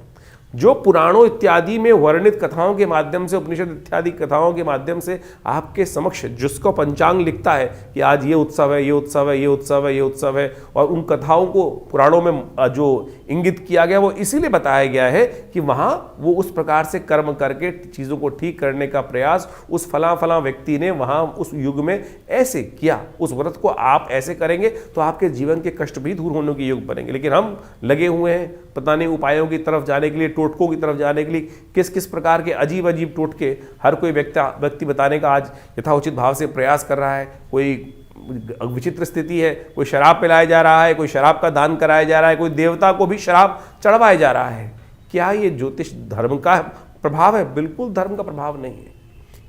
जो पुराणों इत्यादि में वर्णित कथाओं के माध्यम से, उपनिषद इत्यादि कथाओं के माध्यम से आपके समक्ष जिसको पंचांग लिखता है कि आज ये उत्सव है, ये उत्सव है, ये उत्सव है, ये उत्सव है, और उन कथाओं को पुराणों में जो इंगित किया गया वो इसीलिए बताया गया है कि वहाँ वो उस प्रकार से कर्म करके चीज़ों को ठीक करने का प्रयास उस फला व्यक्ति ने वहाँ उस युग में ऐसे किया, उस व्रत को आप ऐसे करेंगे तो आपके जीवन के कष्ट भी दूर होने के योग बनेंगे। लेकिन हम लगे हुए हैं पता नहीं उपायों की तरफ जाने के लिए, टोटकों की तरफ जाने के लिए, किस किस प्रकार के अजीब अजीब टोटके हर कोई व्यक्ति बताने का आज यथाउचित भाव से प्रयास कर रहा है। कोई विचित्र स्थिति है, कोई शराब पिलाया जा रहा है, कोई शराब का दान कराया जा रहा है, कोई देवता को भी शराब चढ़वाया जा रहा है। क्या ये ज्योतिष धर्म का प्रभाव है? बिल्कुल धर्म का प्रभाव नहीं है।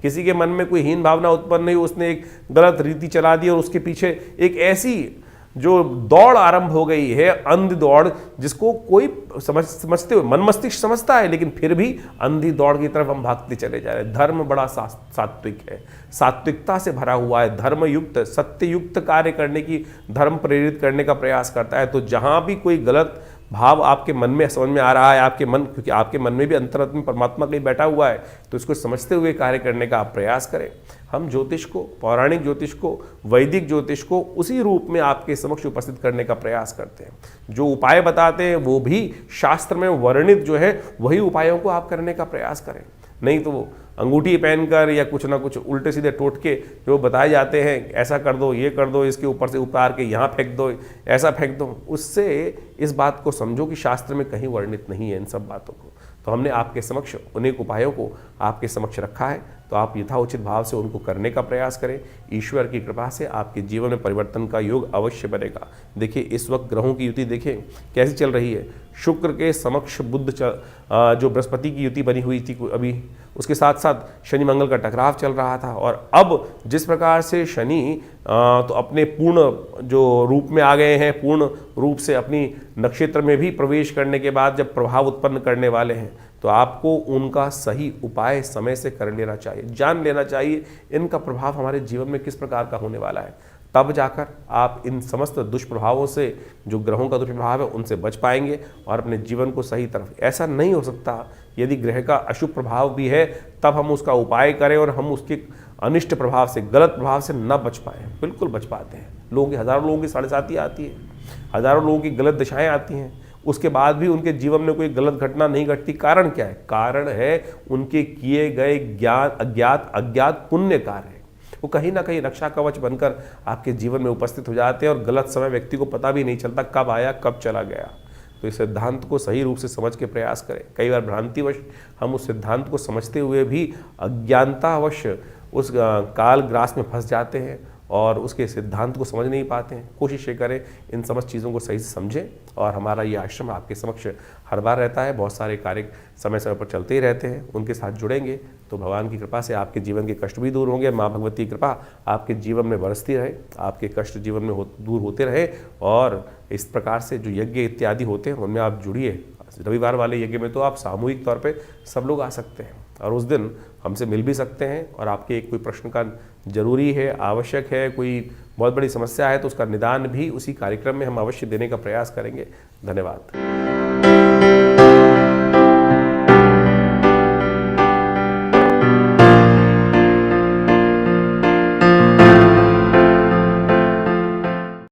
किसी के मन में कोई हीन भावना उत्पन्न नहीं, उसने एक गलत रीति चला दी और उसके पीछे एक ऐसी जो दौड़ आरंभ हो गई है, अंधी दौड़, जिसको कोई समझते हुए मन मस्तिष्क समझता है, लेकिन फिर भी अंधी दौड़ की तरफ हम भागते चले जा रहे हैं। धर्म बड़ा सात्विक है, सात्विकता से भरा हुआ है, धर्मयुक्त सत्ययुक्त कार्य करने की, धर्म प्रेरित करने का प्रयास करता है। तो जहाँ भी कोई गलत भाव आपके मन में समझ में आ रहा है, आपके मन, क्योंकि आपके मन में भी अंतरात्मा परमात्मा कहीं बैठा हुआ है, तो इसको समझते हुए कार्य करने का आप प्रयास करें। हम ज्योतिष को, पौराणिक ज्योतिष को, वैदिक ज्योतिष को उसी रूप में आपके समक्ष उपस्थित करने का प्रयास करते हैं। जो उपाय बताते हैं वो भी शास्त्र में वर्णित जो है वही उपायों को आप करने का प्रयास करें। नहीं तो अंगूठी पहनकर या कुछ ना कुछ उल्टे सीधे टोटके जो बताए जाते हैं, ऐसा कर दो, ये कर दो, इसके ऊपर से उतार के यहाँ फेंक दो, ऐसा फेंक दो, उससे इस बात को समझो कि शास्त्र में कहीं वर्णित नहीं है इन सब बातों को। तो हमने आपके समक्ष अनेक उपायों को आपके समक्ष रखा है, तो आप यथाउचित भाव से उनको करने का प्रयास करें। ईश्वर की कृपा से आपके जीवन में परिवर्तन का योग अवश्य बनेगा। देखिए इस वक्त ग्रहों की युति देखें कैसी चल रही है। शुक्र के समक्ष बुध जो बृहस्पति की युति बनी हुई थी अभी, उसके साथ साथ शनि मंगल का टकराव चल रहा था, और अब जिस प्रकार से शनि तो अपने पूर्ण जो रूप में आ गए हैं, पूर्ण रूप से अपनी नक्षत्र में भी प्रवेश करने के बाद जब प्रभाव उत्पन्न करने वाले हैं, तो आपको उनका सही उपाय समय से कर लेना चाहिए, जान लेना चाहिए इनका प्रभाव हमारे जीवन में किस प्रकार का होने वाला है। तब जाकर आप इन समस्त दुष्प्रभावों से, जो ग्रहों का दुष्प्रभाव है, उनसे बच पाएंगे और अपने जीवन को सही तरफ। ऐसा नहीं हो सकता यदि ग्रह का अशुभ प्रभाव भी है तब हम उसका उपाय करें और हम उसके अनिष्ट प्रभाव से, गलत प्रभाव से न बच पाएँ। बिल्कुल बच पाते हैं। लोगों की, हज़ारों लोगों की 7.5 आती है, हज़ारों लोगों की गलत दिशाएँ आती हैं, उसके बाद भी उनके जीवन में कोई गलत घटना नहीं घटती। कारण क्या है? कारण है उनके किए गए अज्ञात पुण्य कार्य। वो कहीं ना कहीं रक्षा कवच बनकर आपके जीवन में उपस्थित हो जाते हैं और गलत समय व्यक्ति को पता भी नहीं चलता कब आया कब चला गया। तो इस सिद्धांत को सही रूप से समझ के प्रयास करें। कई बार भ्रांतिवश हम उस सिद्धांत को समझते हुए भी अज्ञानतावश उस काल ग्रास में फंस जाते हैं और उसके सिद्धांत को समझ नहीं पाते हैं। कोशिश ये करें इन समस्त चीज़ों को सही से समझें, और हमारा ये आश्रम आपके समक्ष हर बार रहता है। बहुत सारे कार्य समय समय पर चलते ही रहते हैं, उनके साथ जुड़ेंगे तो भगवान की कृपा से आपके जीवन के कष्ट भी दूर होंगे। माँ भगवती की कृपा आपके जीवन में बरसती रहे, आपके कष्ट जीवन में दूर होते रहे, और इस प्रकार से जो यज्ञ इत्यादि होते हैं उनमें आप जुड़िए। रविवार वाले यज्ञ में तो आप सामूहिक तौर पे सब लोग आ सकते हैं और उस दिन हमसे मिल भी सकते हैं, और आपके कोई प्रश्न का जरूरी है, आवश्यक है, कोई बहुत बड़ी समस्या है तो उसका निदान भी उसी कार्यक्रम में हम अवश्य देने का प्रयास करेंगे। धन्यवाद।